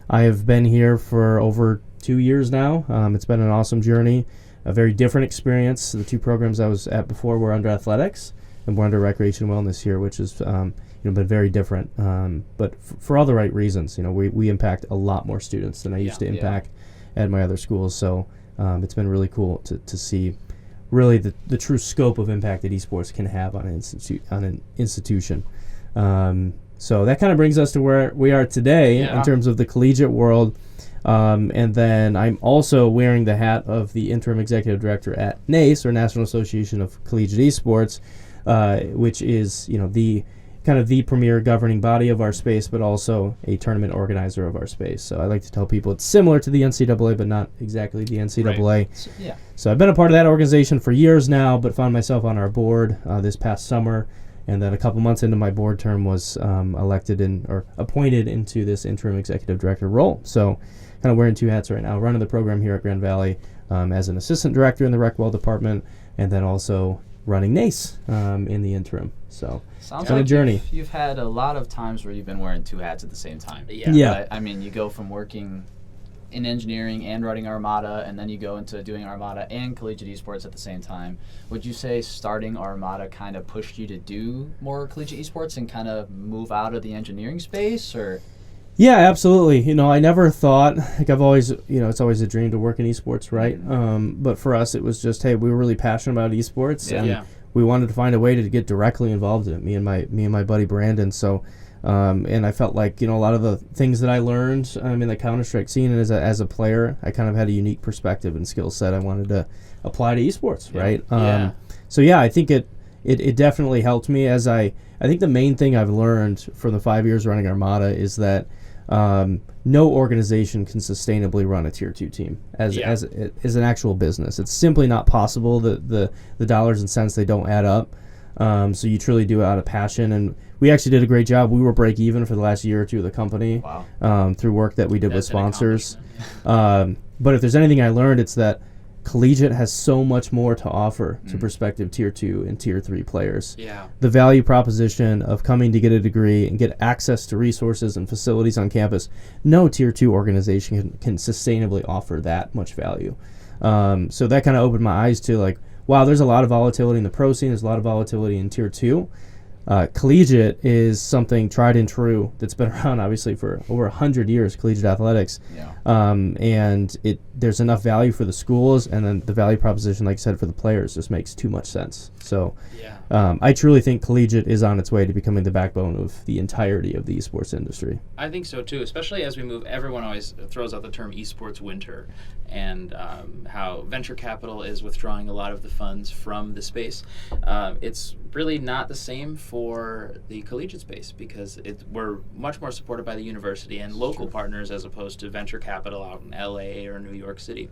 I have been here for over 2 years now. It's been an awesome journey, a very different experience. The two programs I was at before were under athletics, and we're under recreation and wellness here, which has been very different, but for all the right reasons. We impact a lot more students than I used to impact at my other schools. So it's been really cool to see really the true scope of impact that esports can have on an institution. So that kind of brings us to where we are today in terms of the collegiate world. And then I'm also wearing the hat of the interim executive director at NACE, or National Association of Collegiate Esports, which is the premier governing body of our space, but also a tournament organizer of our space. So I like to tell people it's similar to the NCAA, but not exactly the NCAA. Right. So I've been a part of that organization for years now, but found myself on our board this past summer, and then a couple months into my board term was appointed into this interim executive director role. So kind of wearing two hats right now, running the program here at Grand Valley as an assistant director in the rec well department, and then also running NACE in the interim. So sounds like a journey. You've had a lot of times where you've been wearing two hats at the same time. Yeah. I mean, you go from working in engineering and running Armada, and then you go into doing Armada and collegiate esports at the same time. Would you say starting Armada kind of pushed you to do more collegiate esports and kind of move out of the engineering space, or? Yeah, absolutely. I never thought, I've always, it's always a dream to work in esports, right? But for us, it was just, hey, we were really passionate about esports, and we wanted to find a way to get directly involved in it, me and my buddy Brandon. So, and I felt like, a lot of the things that I learned in the Counter-Strike scene and as a player, I kind of had a unique perspective and skill set I wanted to apply to esports, right? So yeah, I think it definitely helped me. I think the main thing I've learned from the 5 years running Armada is that no organization can sustainably run a tier 2 team as an actual business. It's simply not possible. The dollars and cents, they don't add up. So you truly do it out of passion, and we actually did a great job. We were break even for the last year or two of the company through work that we did with sponsors. But if there's anything I learned, it's that collegiate has so much more to offer to prospective tier 2 and tier 3 players. The value proposition of coming to get a degree and get access to resources and facilities on campus, no tier 2 organization can sustainably offer that much value. So that kind of opened my eyes to wow, there's a lot of volatility in the pro scene, there's a lot of volatility in tier 2. Collegiate is something tried and true that's been around obviously for over 100 years, collegiate athletics. And there's enough value for the schools, and then the value proposition, like I said, for the players just makes too much sense. So I truly think collegiate is on its way to becoming the backbone of the entirety of the esports industry. I think so too, especially as we move. Everyone always throws out the term esports winter, and how venture capital is withdrawing a lot of the funds from the space. It's really not the same for the collegiate space because we're much more supported by the university and local partners as opposed to venture capital out in LA or New York City.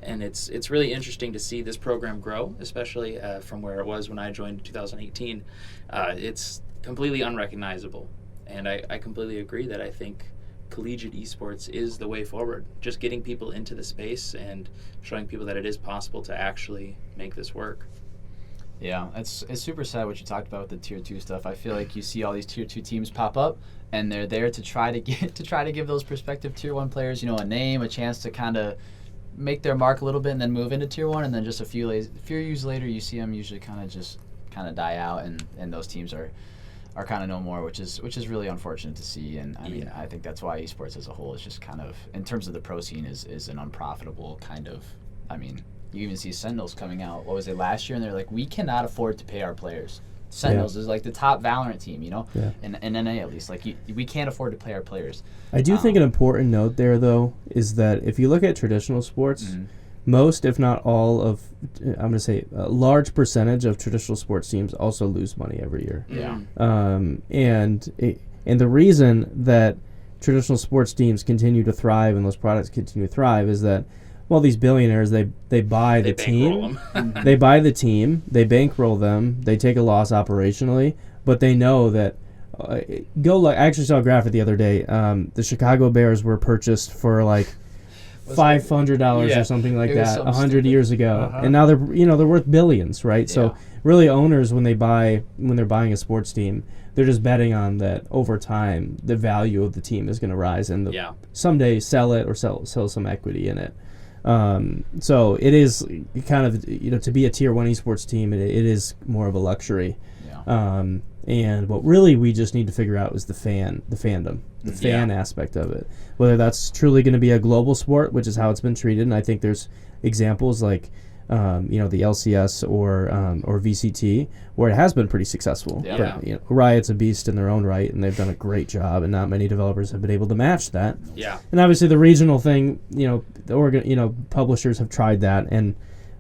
And it's really interesting to see this program grow, especially from where it was when I joined in 2018. It's completely unrecognizable, and I completely agree that I think collegiate esports is the way forward. Just getting people into the space and showing people that it is possible to actually make this work. Yeah, it's super sad what you talked about with the tier 2 stuff. I feel like you see all these tier 2 teams pop up, and they're there to try to give those prospective tier 1 players, a name, a chance to kind of make their mark a little bit, and then move into tier 1, and then just a few years later, you see them usually kind of die out, and those teams are kind of no more, which is really unfortunate to see. And I mean, I think that's why esports as a whole is just kind of, in terms of the pro scene, is an unprofitable kind of. I mean, you even see Sentinels coming out. What was it, last year? And they're like, we cannot afford to pay our players. Sentinels is like the top Valorant team, in NA at least. Like we can't afford to pay our players. I do think an important note there, though, is that if you look at traditional sports, most, if not all of, I'm going to say a large percentage of traditional sports teams also lose money every year. Yeah. And the reason that traditional sports teams continue to thrive and those products continue to thrive is that, well, these billionaires, they buy the team. They buy the team. They bankroll them. They take a loss operationally, but they know that. I actually saw a graphic the other day. The Chicago Bears were purchased for like $500 or something like that 100 years ago, and now they're worth billions, right? Yeah. So really, owners when they're buying a sports team, they're just betting on that over time the value of the team is going to rise and someday sell it or sell some equity in it. So it is kind of, to be a tier 1 esports team, it is more of a luxury. Yeah. And what really we just need to figure out is the fandom, the fan aspect of it. Whether that's truly going to be a global sport, which is how it's been treated, and I think there's examples like, the LCS or VCT where it has been pretty successul. Yeah. But, Riot's a beast in their own right, and they've done a great job, and not many developers have been able to match that. Yeah. And obviously the regional thing, publishers have tried that, and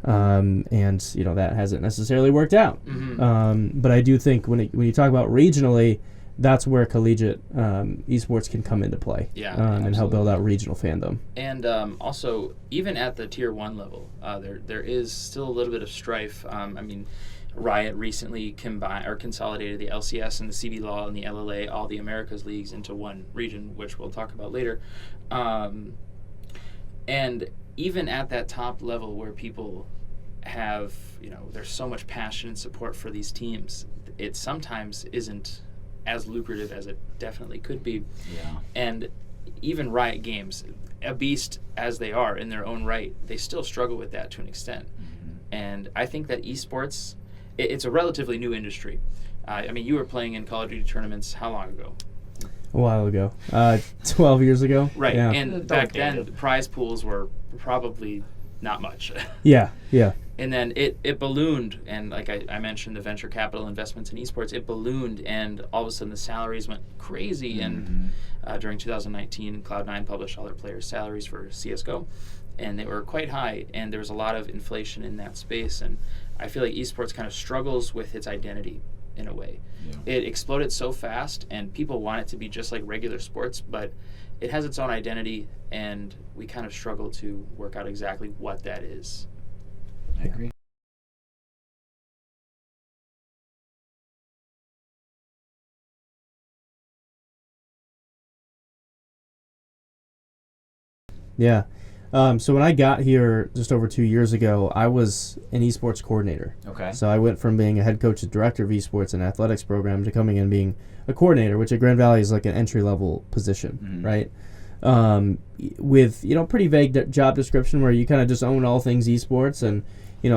that hasn't necessarily worked out. Mm-hmm. But I do think when you talk about regionally, that's where collegiate esports can come into play and help build out regional fandom. And also, even at the tier 1 level, there is still a little bit of strife. Riot recently consolidated the LCS and the CBLOL and the LLA, all the Americas leagues, into one region, which we'll talk about later. And even at that top level where people have, there's so much passion and support for these teams, it sometimes isn't as lucrative as it definitely could be. Yeah. And even Riot Games, a beast as they are in their own right, they still struggle with that to an extent. Mm-hmm. And I think that esports, it's a relatively new industry. You were playing in Call of Duty tournaments how long ago? A while ago. 12 years ago. Right. Yeah. And back then, the prize pools were probably not much. Yeah. And then it ballooned, and like I mentioned, the venture capital investments in esports, it ballooned, and all of a sudden the salaries went crazy. And during 2019, Cloud9 published all their players' salaries for CSGO, and they were quite high, and there was a lot of inflation in that space. And I feel like esports kind of struggles with its identity in a way. Yeah. It exploded so fast, and people want it to be just like regular sports, but it has its own identity, and we kind of struggle to work out exactly what that is. I agree. Yeah. So when I got here just over 2 years ago, I was an esports coordinator. Okay. So I went from being a head coach and director of esports and athletics program to coming in and being a coordinator, which at Grand Valley is like an entry-level position, right? With, pretty vague job description where you kind of just own all things esports and,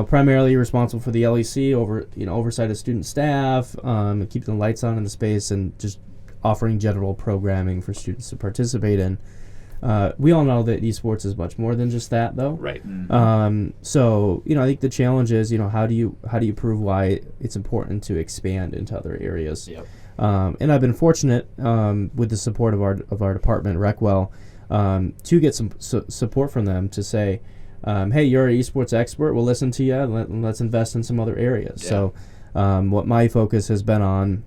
primarily you're responsible for the LEC, oversight of student staff, keeping the lights on in the space and just offering general programming for students to participate in. we all know that esports is much more than just that, though. Right. So I think the challenge is, how do you prove why it's important to expand into other areas? Yep. And I've been fortunate with the support of our department, Recwell, to get some support from them to say, hey, you're an esports expert. We'll listen to you, and let's invest in some other areas. Yeah. So what my focus has been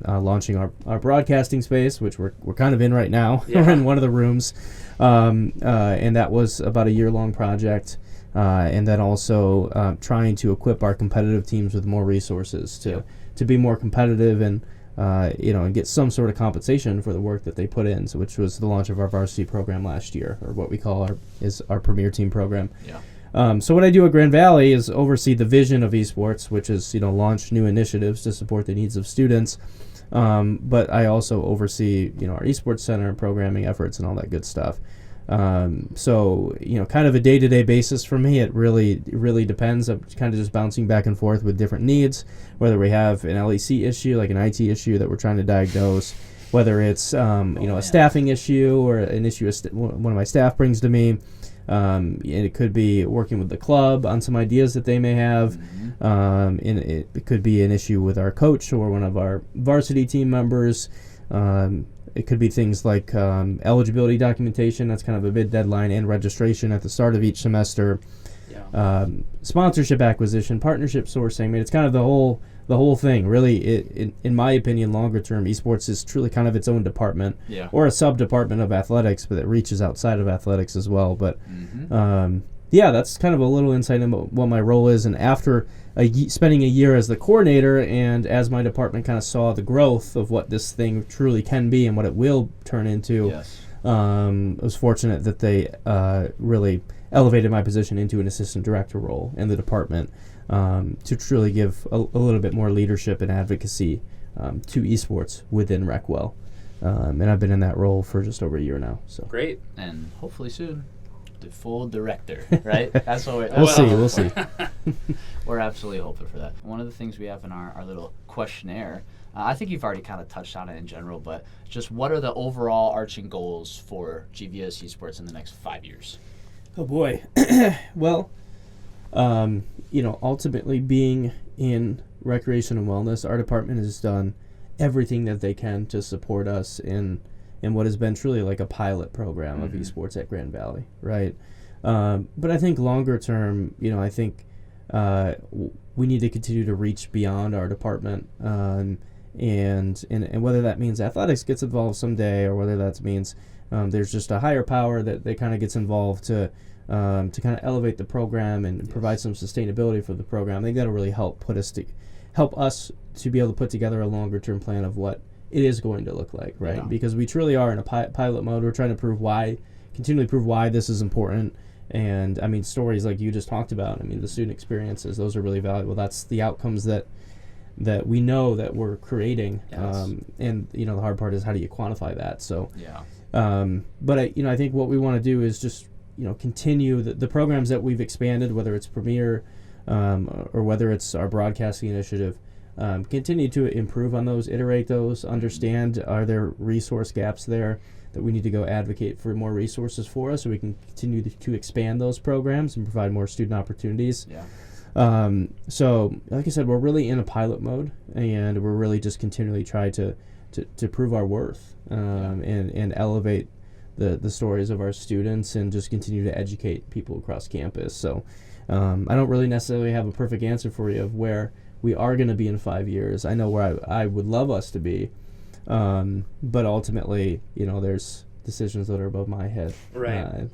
launching our broadcasting space, which we're kind of in right now. Yeah. We're in one of the rooms, and that was about a year-long project. And then also trying to equip our competitive teams with more resources to be more competitive and and get some sort of compensation for the work that they put in. So, which was the launch of our varsity program last year, or what we call our premier team program. Yeah. So what I do at Grand Valley is oversee the vision of esports, which is launch new initiatives to support the needs of students. But I also oversee our esports center and programming efforts and all that good stuff. So kind of a day-to-day basis for me, it really depends. I'm kind of just bouncing back and forth with different needs, whether we have an LEC issue, like an IT issue that we're trying to diagnose, whether it's a staffing issue or an issue one of my staff brings to me. And it could be working with the club on some ideas that they may have. And it could be an issue with our coach or one of our varsity team members. It could be things like eligibility documentation. That's kind of a bid deadline and registration at the start of each semester. Yeah. Sponsorship acquisition, partnership sourcing. I mean, it's kind of the whole thing. Really, in my opinion, longer term, esports is truly kind of its own department, or a sub-department of athletics, but it reaches outside of athletics as well. But that's kind of a little insight into what my role is. And after spending a year as the coordinator, and as my department kind of saw the growth of what this thing truly can be and what it will turn into, I was fortunate that they really elevated my position into an assistant director role in the department to truly give a little bit more leadership and advocacy to esports within Recwell. And I've been in that role for just over a year now. So great. And hopefully soon, the full director, right? That's what we'll see. We're absolutely hoping for that. One of the things we have in our little questionnaire, I think you've already kind of touched on it in general, but just what are the overall arching goals for GVS Esports in the next 5 years? Oh boy. Well, ultimately being in recreation and wellness, our department has done everything that they can to support us in what has been truly like a pilot program of esports at Grand Valley, right? But I think longer term, I think we need to continue to reach beyond our department, and whether that means athletics gets involved someday, or whether that means there's just a higher power that kind of gets involved to kind of elevate the program and provide some sustainability for the program. I think that'll really help us to be able to put together a longer term plan of what it is going to look like, right? Yeah. Because we truly are in a pilot mode. We're trying to continually prove why this is important. And I mean, stories like you just talked about, I mean, the student experiences, those are really valuable. That's the outcomes that we know that we're creating. Yes. And the hard part is, how do you quantify that? So, but I think what we want to do is just, continue the programs that we've expanded, whether it's Premier, or whether it's our broadcasting initiative. Continue to improve on those, iterate those, understand, are there resource gaps there that we need to go advocate for more resources for us so we can continue to expand those programs and provide more student opportunities. Yeah. So, like I said, we're really in a pilot mode, and we're really just continually trying to prove our worth, and elevate the stories of our students, and just continue to educate people across campus. So I don't really necessarily have a perfect answer for you of where we are going to be in 5 years. I know where I would love us to be, but ultimately, there's decisions that are above my head, right?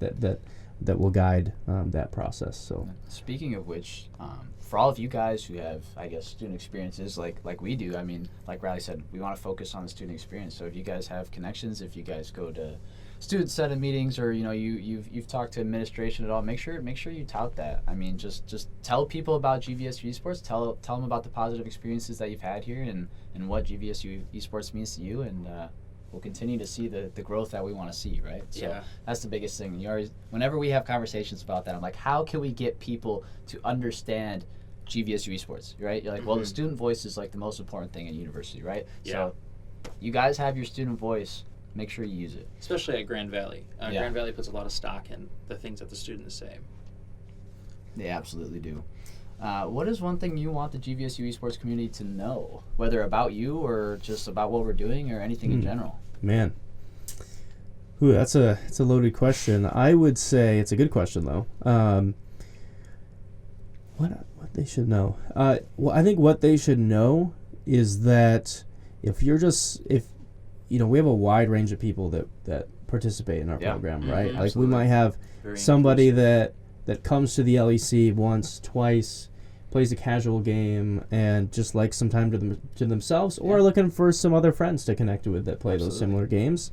That will guide that process. So, speaking of which, for all of you guys who have, I guess, student experiences like we do, I mean, like Riley said, we want to focus on the student experience. So if you guys have connections, if you guys go to student senate meetings, or you've talked to administration at all, make sure you tout that. I mean, just tell people about GVSU Esports. Tell them about the positive experiences that you've had here, and what GVSU Esports means to you, and we'll continue to see the growth that we want to see, right? So that's the biggest thing. Whenever we have conversations about that, I'm like, how can we get people to understand GVSU Esports, right? You're like, well, the student voice is like the most important thing in university, right? Yeah. So you guys have your student voice. make sure you use it. Especially at Grand Valley. Yeah. Grand Valley puts a lot of stock in the things that the students say. They absolutely do. What is one thing you want the GVSU esports community to know, whether about you or just about what we're doing or anything in general? Man. Ooh, it's a loaded question. I would say it's a good question though. What they should know. Well, I think what they should know is that if we have a wide range of people that participate in our program, right? Like we might have somebody that comes to the LEC once, twice, plays a casual game, and just likes some time to themselves, or looking for some other friends to connect with that play those similar games.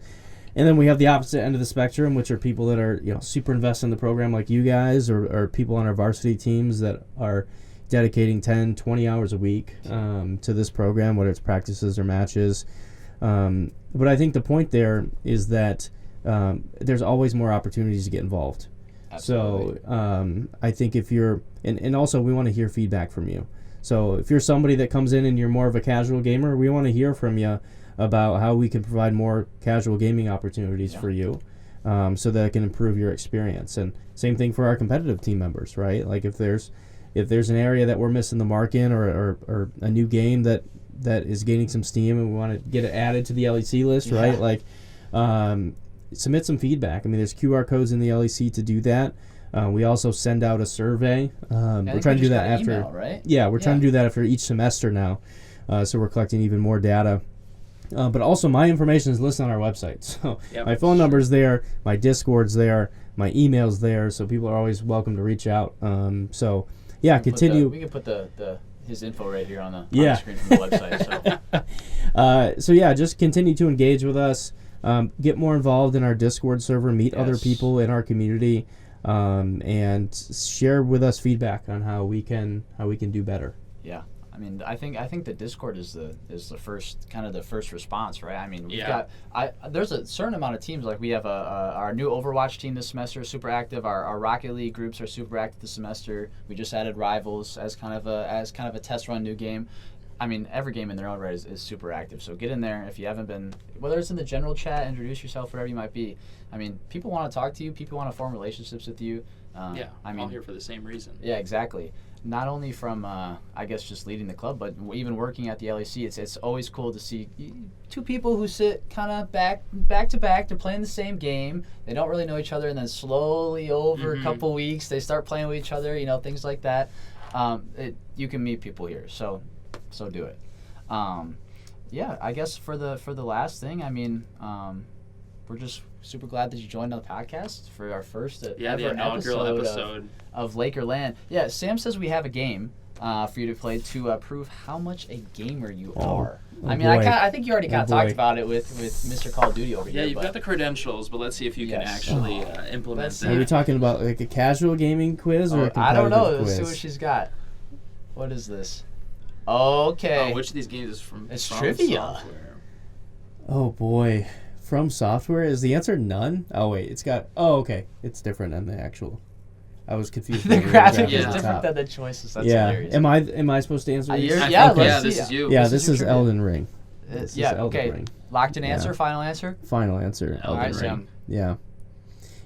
And then we have the opposite end of the spectrum, which are people that are super invested in the program like you guys, or people on our varsity teams that are dedicating 10, 20 hours a week to this program, whether it's practices or matches. But I think the point there is that there's always more opportunities to get involved. Absolutely. So I think if you're, and also we want to hear feedback from you. So if you're somebody that comes in and you're more of a casual gamer, we want to hear from you about how we can provide more casual gaming opportunities for you, so that it can improve your experience. And same thing for our competitive team members, right? Like if there's an area that we're missing the mark in, or a new game that is gaining some steam and we want to get it added to the LEC list, right? Like submit some feedback. I mean, there's QR codes in the LEC to do that. We also send out a survey. We're trying to do that after, email, right? Yeah, we're trying to do that after each semester now. So we're collecting even more data. But also my information is listed on our website. So my phone number's there, my Discord's there, my email's there, so people are always welcome to reach out. So yeah, continue. We can put his info right here on the screen from the website. So yeah, just continue to engage with us. Get more involved in our Discord server, meet other people in our community, and share with us feedback on how we can do better. Yeah. I mean, I think the Discord is the first response, right? I mean, we've got there's a certain amount of teams. Like we have our new Overwatch team this semester is super active. Our Rocket League groups are super active this semester. We just added Rivals as kind of a test run new game. I mean, every game in their own right is super active. So get in there if you haven't been, whether it's in the general chat, introduce yourself, wherever you might be. I mean, people want to talk to you. People want to form relationships with you. I mean, all here for the same reason. Yeah, exactly. Not only from, I guess, just leading the club, but even working at the LEC, it's always cool to see two people who sit kind of back to back. They're playing the same game. They don't really know each other, and then slowly over a couple weeks, they start playing with each other. Things like that. You can meet people here, so do it. I guess for the last thing, I mean, we're just super glad that you joined on the podcast for our first the inaugural episode of Laker LAN. Yeah, Sam says we have a game for you to play to prove how much a gamer you are. I mean, I think you already kind of talked about it with Mr. Call of Duty over here. Yeah, you've got the credentials, but let's see if you can actually implement that. Are we talking about like a casual gaming quiz or a competitive quiz? I don't know. Let's see what she's got. What is this? Okay. Which of these games is from? It's trivia. Software? Oh boy. From software? Is the answer none? Oh wait, it's got. Oh okay, it's different than the actual. I was confused. The graphic is different than the choices. That's hilarious. Am I supposed to answer these? This is you. Yeah, this is Elden Ring. Okay. Ring. Locked in answer. Final answer. Final answer. Elden Ring. Sam. Yeah.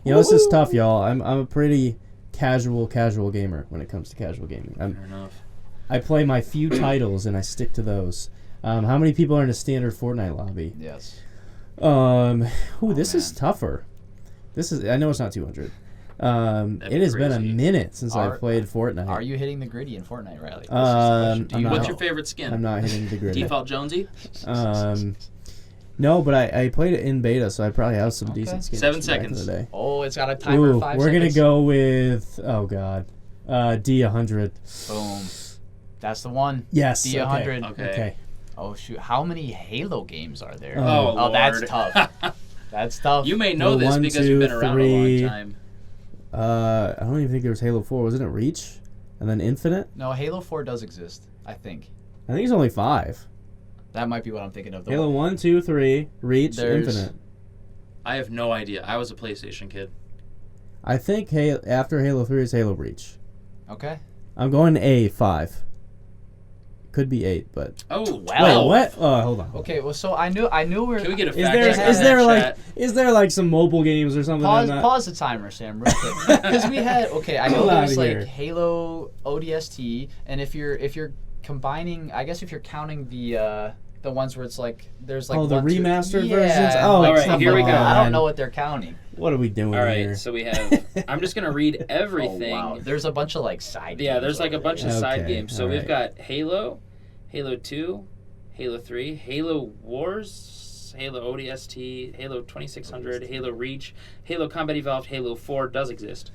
This is tough, y'all. I'm a pretty casual gamer when it comes to casual gaming. Fair enough. I play my few titles and I stick to those. How many people are in a standard Fortnite lobby? Yes. This is tougher. I know it's not 200. It has been a minute since I've played Fortnite. Are you hitting the gritty in Fortnite, Riley? What's your favorite skin? I'm not hitting the gritty. Default Jonesy? No, but I played it in beta, so I probably have some decent skins. 7 seconds. Back in the day. Oh, it's got a timer of 5 seconds. We're going to go with, D100. Boom. That's the one. Yes. D100. Okay. Oh, shoot. How many Halo games are there? Oh, that's tough. That's tough. You may know this because you've been around a long time. I don't even think there was Halo 4. Wasn't it Reach? And then Infinite? No, Halo 4 does exist, I think. I think it's only 5. That might be what I'm thinking of. Halo 1, 2, 3, Reach, Infinite. I have no idea. I was a PlayStation kid. I think after Halo 3 is Halo Reach. Okay. I'm going A5. Could be 8, but Oh, wait, 12. what? Oh, hold on. Okay, well, so I knew we were. Can we get a Is fact there check on is that there like chat? is there like some mobile games or something? I'm not- Pause the timer, Sam, real quick. Because we had I know Get there's outta like here. Halo ODST, and if you're combining, I guess if you're counting the ones where it's like there's like Oh, the one, two- remastered yeah, versions? and, Oh, like, All right, stuff here we like go. that. I don't Man. know what they're counting. What are we doing All here? right, so we have. I'm just gonna read everything. Oh, wow. There's a bunch of like side. Yeah, games there's like a over bunch there. of side Okay, games. So all we've right. got Halo, Halo 2, Halo 3, Halo Wars, Halo ODST, Halo 2600, Halo Reach, Halo Combat Evolved, Halo 4 does exist.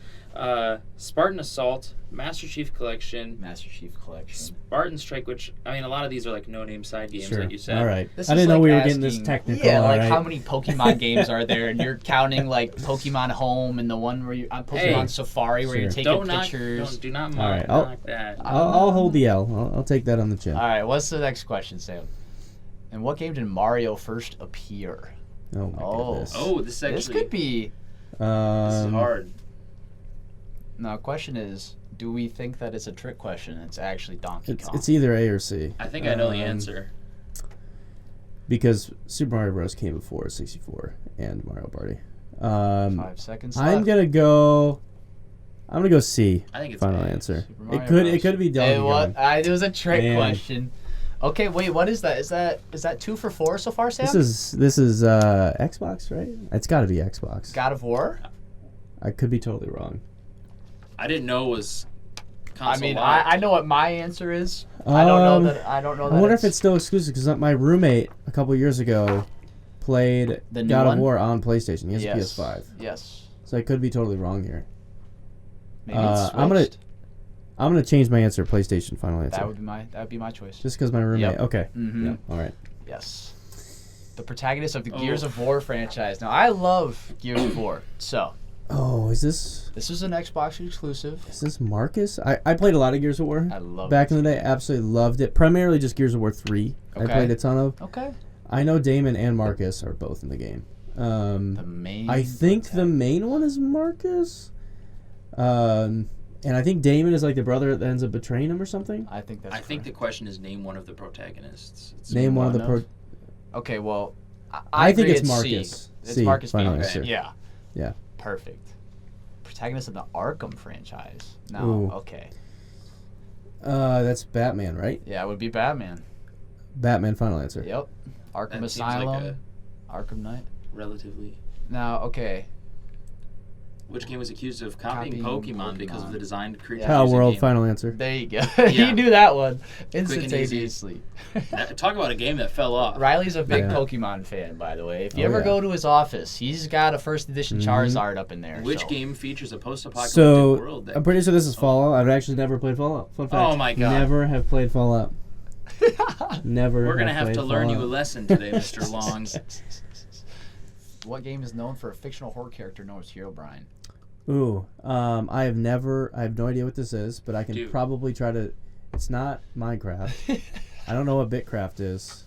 Spartan Assault, Master Chief Collection, Master Chief Collection. Spartan Strike, which, I mean, a lot of these are like no-name side games, Sure. like you said. All right. This I is didn't know like we were getting this asking- technical. Yeah, all like right. how many Pokemon games are there, and you're counting like Pokemon Home and the one where you on Pokemon Hey. Safari where you're Sure. taking Don't knock, pictures. do not All right, knock that. I'll hold the L. I'll take that on the chin. All right, what's the next question, Sam? In what game did Mario first appear? Oh my Oh. goodness. Oh, this is actually This could be. this is hard. Now, question is, do we think that it's a trick question? It's actually Donkey Kong. It's either A or C. I think I know the Um, answer. Because Super Mario Bros. Came before 64 and Mario Party. 5 seconds left. I'm gonna go C. I think it's Final A. answer. Super Mario It Bros. could be Donkey Hey, what? Kong. It was a trick Man. question. Okay, wait. What is that? Is that 2 for 4 so far, Sam? This is Xbox, right? It's got to be Xbox. God of War. I could be totally wrong. I didn't know it was console I mean, locked. I know what my answer is. I don't know that. I wonder if it's still exclusive because my roommate a couple years ago played The new God one? of War on PlayStation. He has Yes. a PS5, Yes. so I could be totally wrong here. Maybe it's I'm gonna- switched. I'm gonna change my answer. PlayStation. Final answer. That would be my choice. Just because my roommate. Yep. Okay. Mm-hmm. Yeah. All right. Yes. The protagonist of the Oh. Gears of War franchise. Now, I love Gears of War. So, Oh, is this this is an Xbox exclusive. Marcus? I played a lot of Gears of War I love back it. in the day. Absolutely loved it. Primarily just Gears of War 3. I Okay. played a ton of. Okay. I know Damon and Marcus are both in the game. The main. I think the main one is Marcus. And I think Damon is like the brother that ends up betraying him or something. I think that's. I think the correct. question is name one of the protagonists. It's Name one of the one pro. of- Okay, well, I think agree it's C. Marcus. It's C, Marcus final Phoenix. answer. Yeah. Yeah. Perfect. Protagonist of the Arkham franchise. No. Ooh. Okay. That's Batman, right? Yeah, it would be Batman. Batman, final answer. Yep. Arkham That seems Asylum. like a Arkham Knight. relatively. Now, okay. Which game was accused of copying Copying Pokemon because of Pokemon. the design creatures? Power using World, game? final answer. There you go. Yeah. He knew that one and easy. instantaneously. Talk about a game that fell off. Riley's a big Yeah. Pokemon fan, by the way. If you Oh, ever yeah. go to his office, he's got a first edition Mhm. Charizard up in there. Which so. game features a post-apocalyptic So world? That I'm pretty sure this is Fallout. I've actually never played Fallout. Fun fact. Oh my God. Never have played Fallout. Never. We're gonna have played to learn you a Fallout. lesson today, Mr. Long. What game is known for a fictional horror character known as Herobrine? Ooh, I have no idea what this is, but I can Dude. probably try to. It's not Minecraft. I don't know what Bitcraft is.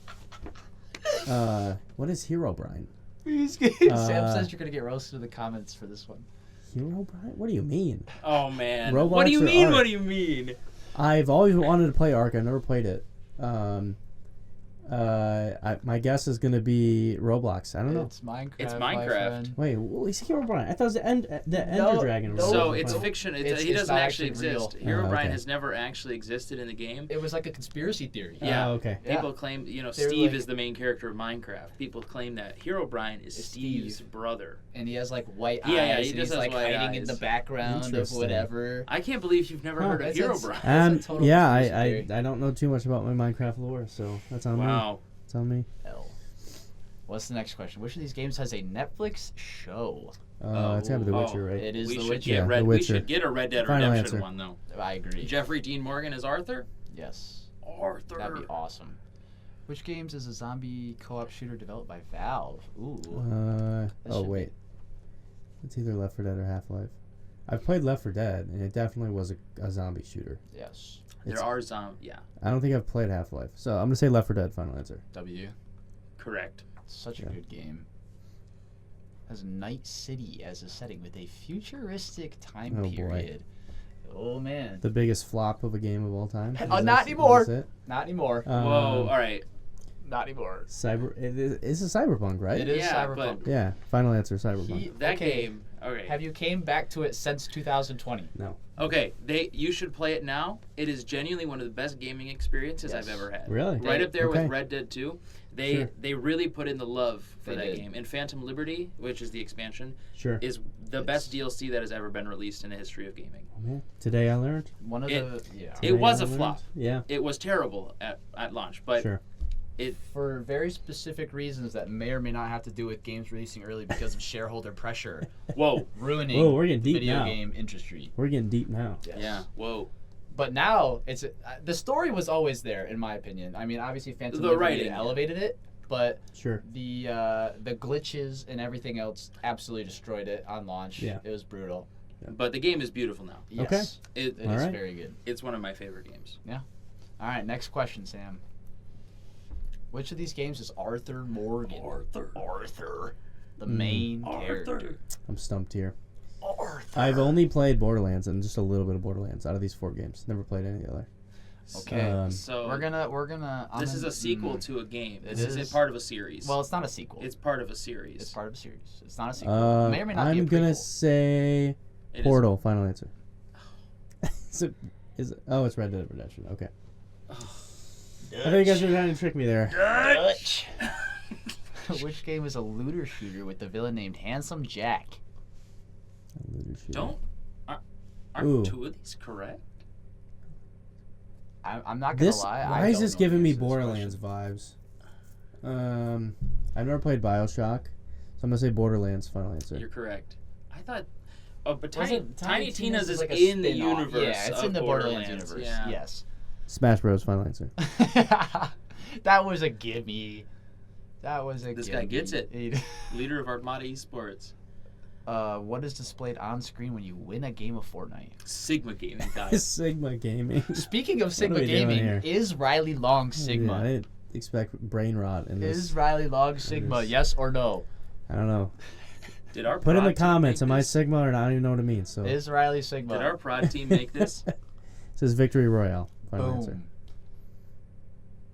What is Herobrine? Sam says you're gonna get roasted in the comments for this one. Herobrine? What do you mean? Oh man. Roblox what do you or mean? Ark? What do you mean? I've always wanted to play Ark. I've never played it. My guess is gonna be Roblox. I don't know. It's Minecraft. It's my Minecraft. friend. Wait, what is Herobrine? I thought it was the Ender No, Dragon. no. So Roblox. it's Fine. fiction. It's He doesn't not actually actually real. exist. Herobrine okay. has never actually existed in the game. It was like a conspiracy theory. Yeah. Oh, okay. Yeah. People claim, They were Steve like- is the main character of Minecraft. People claim that Herobrine is It's Steve's Steve. brother. And he has like white Yeah, yeah, eyes. he and just he's has like white hiding in eyes. the background of Interesting. whatever. I can't believe you've never Huh. heard of It's a- Herobrine. That's a total Yeah, conspiracy theory. I don't know too much about my Minecraft lore, so that's on me. Wow. It's on me. Hell. What's the next question? Which of these games has a Netflix show? It's gotta be The Oh. Witcher, right? It is We The should Witcher. get Yeah, Red. The We Witcher. should get a Red Dead Final Redemption answer. one though. I agree. Jeffrey Dean Morgan as Arthur. Yes. Arthur. That'd be awesome. Which games is a zombie co-op shooter developed by Valve? Ooh. That should be- Wait. It's either Left 4 Dead or Half-Life. I've played Left 4 Dead, and it definitely was a zombie shooter. Yes. There are some. Yeah. I don't think I've played Half-Life, so I'm gonna say Left 4 Dead. Final answer. W. Correct. Such a Yeah. good game. Has Night City as a setting with a futuristic time Oh, boy. period. Oh man. The biggest flop of a game of all time. Not anymore. Is it? Not anymore. Whoa! All right. Not anymore. It's a Cyberpunk, right? It is Yeah, Cyberpunk. Yeah. Final answer, Cyberpunk. That game. Okay. Have you came back to it since 2020? No. Okay. You should play it now. It is genuinely one of the best gaming experiences Yes. I've ever had. Really? Right up there Okay. with Red Dead 2. Sure. They really put in the love for They that did. game. And Phantom Liberty, which is the expansion, Sure. is the best DLC that has ever been released in the history of gaming. Oh, man. Today I learned. One of It- the yeah. It Today was I a learned. flop. Yeah. It was terrible at launch, but Sure. For very specific reasons that may or may not have to do with games releasing early because of shareholder pressure, whoa. ruining Whoa, we're getting deep video now. game industry. We're getting deep now. Yes. Yeah. Whoa. But now it's the story was always there in my opinion. I mean, obviously Phantom The Liberty writing. elevated it, but Sure. the glitches and everything else absolutely destroyed it on launch. Yeah. It was brutal. But the game is beautiful now. Yes. It, It All is right. very good. it's one of my favorite games. All right, next question, Sam. Which of these games is Arthur Morgan? Arthur. The main character. I'm stumped here. Arthur. I've only played Borderlands and just a little bit of Borderlands out of these 4 games. Never played any of the other. Okay. So We're gonna. this is a sequel to a game. It This is is. a part of a series. Well, it's not a sequel. it's part of a series. It's part of a series. It's not a sequel. It may or may not be a I'm gonna prequel. say It is- Portal. Final answer. is it? Oh, it's Red Dead Redemption. Okay. I think you guys were trying to trick me there. Dutch. Which game is a looter shooter with the villain named Handsome Jack? Don't. Ooh. Aren't 2 of these correct? I'm not gonna This lie. I why is don't this know giving the me answer to this Borderlands vibes? I've never played BioShock, so I'm gonna say Borderlands. Final answer. You're correct. I thought. Oh, but Wasn't Tiny Tina's is like a in the spin-off. universe. Yeah, it's of in the Borderlands universe. Yeah. Yes. Smash Bros. Final answer. That was a gimme. That was a This gimme. guy gets it. He- Leader of Armada Esports. what is displayed on screen when you win a game of Fortnite? Sigma Gaming, guys. Sigma Gaming. Speaking of are Sigma we doing Gaming, here? is Riley Long Sigma? Yeah, I didn't expect brain rot in this. Is Riley Long Sigma? is- Yes or no? I don't know. Did our Put in the prod team comments. make Am I this? Sigma or not? I don't even know what it means. So it Is Riley Sigma? Did our prod team make this? says Victory Royale. Final answer. Boom.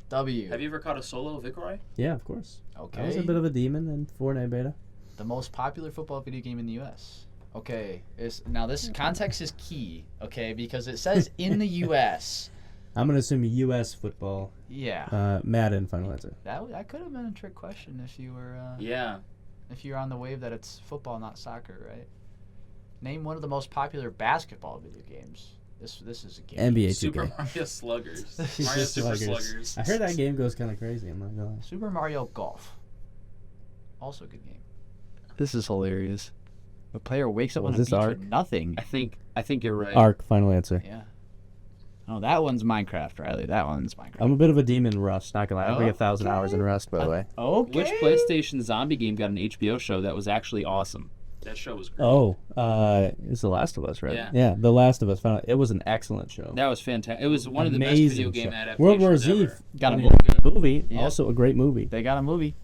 W. Have you ever caught a solo Viceroy? Yeah, of course. Okay. I was a bit of a demon in Fortnite beta. The most popular football video game in the U.S. Okay. Now this context is key. Okay, because it says in the U.S. I'm gonna assume U.S. football. Yeah. Madden. Final answer. That could have been a trick question if you were Yeah. if you're on the wave that it's football, not soccer, right? Name one of the most popular basketball video games. This is a game. NBA 2K. Super Mario Sluggers. Mario Super Sluggers. I heard that game goes kind of crazy. I'm not gonna lie. Super Mario Golf. Also a good game. This is hilarious. A player wakes up Was on a this beach Ark? with nothing. I think you're right. Arc. Final answer. Yeah. Oh, that one's Minecraft, Riley. That one's Minecraft. I'm a bit of a demon in Rust. Not gonna lie. I have like 1,000 hours in Rust, by the way. Okay. Which PlayStation zombie game got an HBO show that was actually awesome? That show was great. Oh, it's The Last of Us, right? Yeah. Yeah, The Last of Us. It was an excellent show. That was fantastic. It was one of the best Amazing video game show. adaptations World War Z. ever. Got a movie. Yeah. Also a great movie. They got a movie.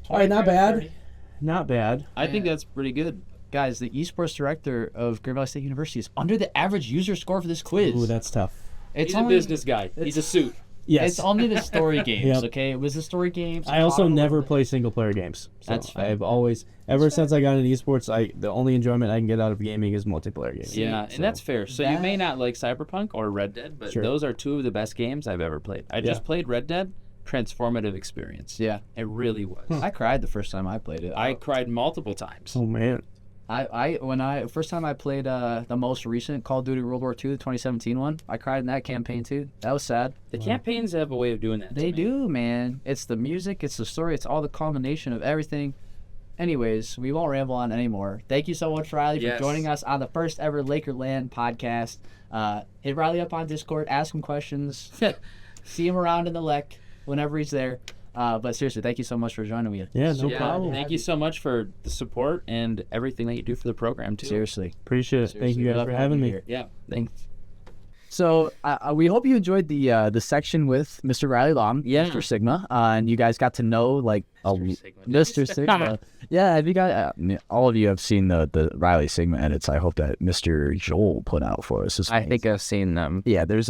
All right, not bad. Not bad. I think that's pretty good. Guys, the esports director of Grand Valley State University is under the average user score for this quiz. Ooh, that's tough. It's He's a only, business guy. He's a suit. Yes. It's only the story games, Yep. okay? It was the story games. I also Taught a never little bit. play single player games. So That's fair. I've always, ever since I got into esports, the only enjoyment I can get out of gaming is multiplayer games. Yeah, and that's fair. So you may not like Cyberpunk or Red Dead, but Sure. those are 2 of the best games I've ever played. I just Yeah. played Red Dead. Transformative experience. Yeah. It really was. I cried the first time I played it. I cried multiple times. Oh man. First time I played the most recent Call of Duty World War II, the 2017 one, I cried in that campaign too. That was sad. The campaigns have a way of doing that. They to me. do, man. It's the music, it's the story, it's all the culmination of everything. Anyways, we won't ramble on anymore. Thank you so much, Riley, Yes. for joining us on the first ever Laker LAN podcast. Hit Riley up on Discord, ask him questions, see him around in the LEC whenever he's there. But seriously, thank you so much for joining me. Yeah, no Yeah, problem. thank you so much for the support and everything that you do for the program too. Seriously. Appreciate it. Thank you guys Love for having me. here. Yeah. Thanks. So we hope you enjoyed the section with Mr. Riley Long, Yeah. Mr. Sigma, and you guys got to know like Mr. Sigma. Mr. Sigma. Yeah, have you guys? All of you have seen the Riley Sigma edits. I hope that Mr. Joel put out for us. I think I've seen them. Yeah, there's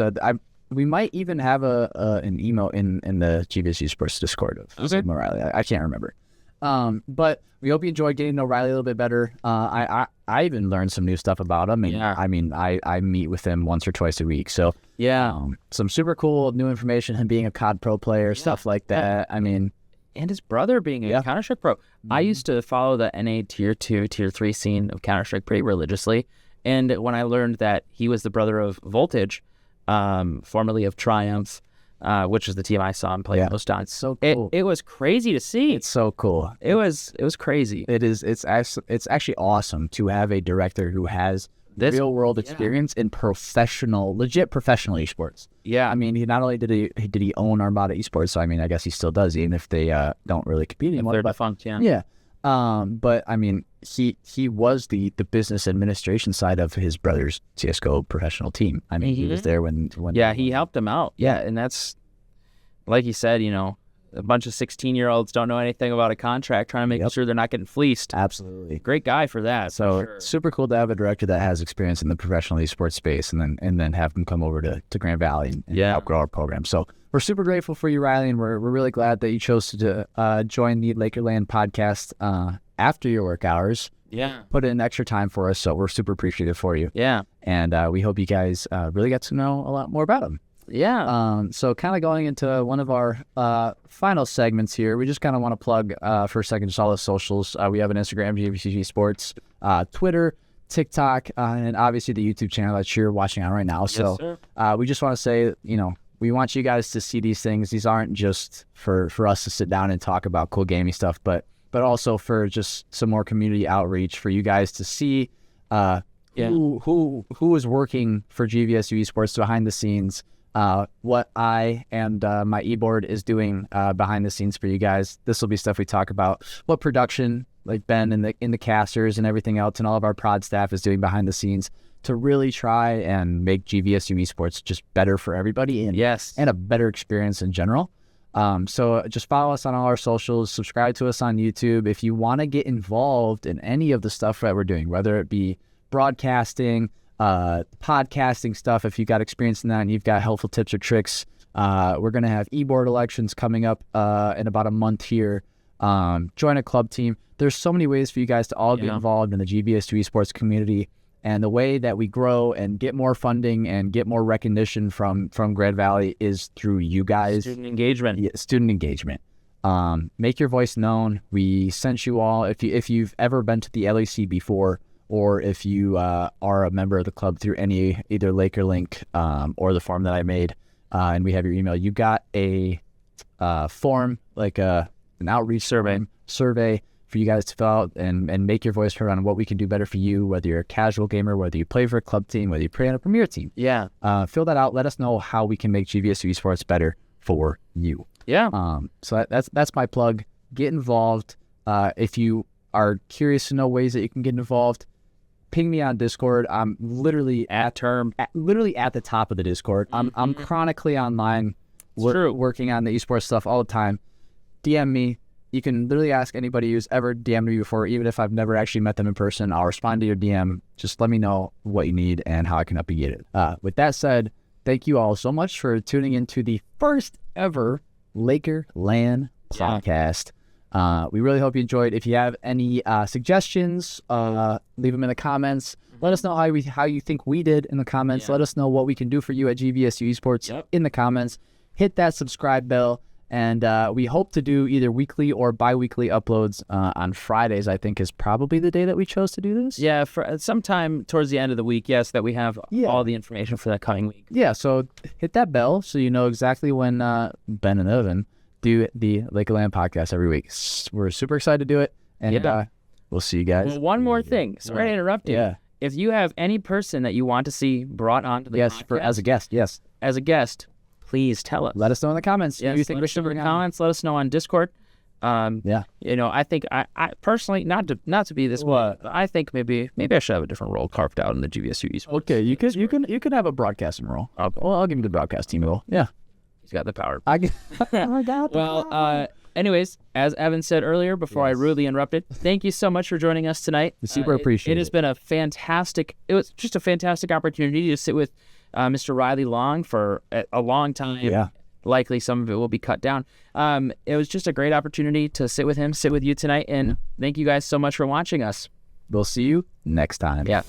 we might even have an email in the GVS Esports Discord of Sigma Riley. I can't remember. But we hope you enjoyed getting to know Riley a little bit better. I even learned some new stuff about him. And Yeah. I mean, I meet with him once or twice a week. So Yeah. some super cool new information, him being a COD pro player, stuff like that. I mean, And his brother being a Counter-Strike pro. I used to follow the NA Tier 2, Tier 3 scene of Counter-Strike pretty religiously. And when I learned that he was the brother of Voltage, formerly of Triumph, which is the team I saw him play most on. it's so cool. It was crazy to see. It's so cool. It was crazy. It is. It's actually awesome to have a director who has This- real world experience in legit professional esports. Yeah. I mean, he not only did he own Armada Esports, so I mean, I guess he still does, even if they don't really compete anymore. They're but, defunct, yeah. yeah. But I mean, he was the business administration side of his brother's CS:GO professional team. I mean, he was there when Yeah, he helped him out. Yeah, and that's, like he said, a bunch of 16-year-olds don't know anything about a contract, trying to make sure they're not getting fleeced. Absolutely. Great guy for that. So for sure. super cool to have a director that has experience in the professional esports space, and then have them come over to Grand Valley and help grow our program. So we're super grateful for you, Riley, and we're really glad that you chose to join the Laker LAN podcast after your work hours. Yeah. Put in extra time for us, so we're super appreciative for you. Yeah. And we hope you guys really get to know a lot more about him. Yeah. So kind of going into one of our final segments here, we just kind of want to plug for a second just all the socials. We have an Instagram, GVCG Sports, Twitter, TikTok, and obviously the YouTube channel that you're watching on right now. So we just want to say, we want you guys to see these things. These aren't just for us to sit down and talk about cool gaming stuff, but also for just some more community outreach for you guys to see who is working for GVSU Esports behind the scenes. What I and my e-board is doing behind the scenes for you guys. This will be stuff we talk about. What production, like Ben in the casters and everything else, and all of our prod staff is doing behind the scenes to really try and make GVSU Esports just better for everybody and a better experience in general. So just follow us on all our socials, subscribe to us on YouTube. If you want to get involved in any of the stuff that we're doing, whether it be broadcasting, podcasting stuff, if you've got experience in that and you've got helpful tips or tricks, we're going to have e-board elections coming up in about a month here. Join a club team. There's so many ways for you guys to all get involved in the GVS2 esports community, and the way that we grow and get more funding and get more recognition from Grand Valley is through you guys. Student engagement. Yeah, student engagement. Make your voice known. We sent you all, if you've ever been to the LEC before, or if you are a member of the club through either Laker link or the form that I made, and we have your email, you got a form, like an outreach survey for you guys to fill out and make your voice heard on what we can do better for you, whether you're a casual gamer, whether you play for a club team, whether you play on a premier team. Yeah. Fill that out. Let us know how we can make GVSU Esports better for you. Yeah. So that's my plug. Get involved. If you are curious to know ways that you can get involved, ping me on Discord. I'm literally at the top of the Discord. I'm chronically online, working on the esports stuff all the time. DM me. You can literally ask anybody who's ever DM'd me before, even if I've never actually met them in person. I'll respond to your DM. Just let me know what you need and how I can help you get it. With that said, thank you all so much for tuning into the first ever Laker LAN podcast. We really hope you enjoyed. If you have any suggestions, leave them in the comments. Let us know how you think we did in the comments. Let us know what we can do for you at GVSU Esports in the comments. Hit that subscribe bell. And we hope to do either weekly or bi-weekly uploads on Fridays, I think is probably the day that we chose to do this. Yeah, for sometime towards the end of the week, that we have all the information for that coming week. Yeah, so hit that bell so you know exactly when Ben and Evan do the Laker LAN podcast every week. We're super excited to do it, and we'll see you guys. Well, one more thing. Sorry to interrupt you. Yeah. If you have any person that you want to see brought onto the podcast, as a guest, please tell us. let us know in the comments. Yes, who you think we should bring on. comments. Let us know on Discord. I think I personally, not to be this way, but I think maybe I should have a different role carved out in the GVSU Esports. Okay, you can have a broadcasting role. I'll give you the broadcast team role. Yeah, He's got the power. I got the Well, anyways, as Evan said earlier, before I rudely interrupted, thank you so much for joining us tonight. We super appreciate it. It has been it was just a fantastic opportunity to sit with Mr. Riley Long for a long time. Yeah. Likely some of it will be cut down. It was just a great opportunity to sit with him, sit with you tonight, and thank you guys so much for watching us. We'll see you next time. Yeah.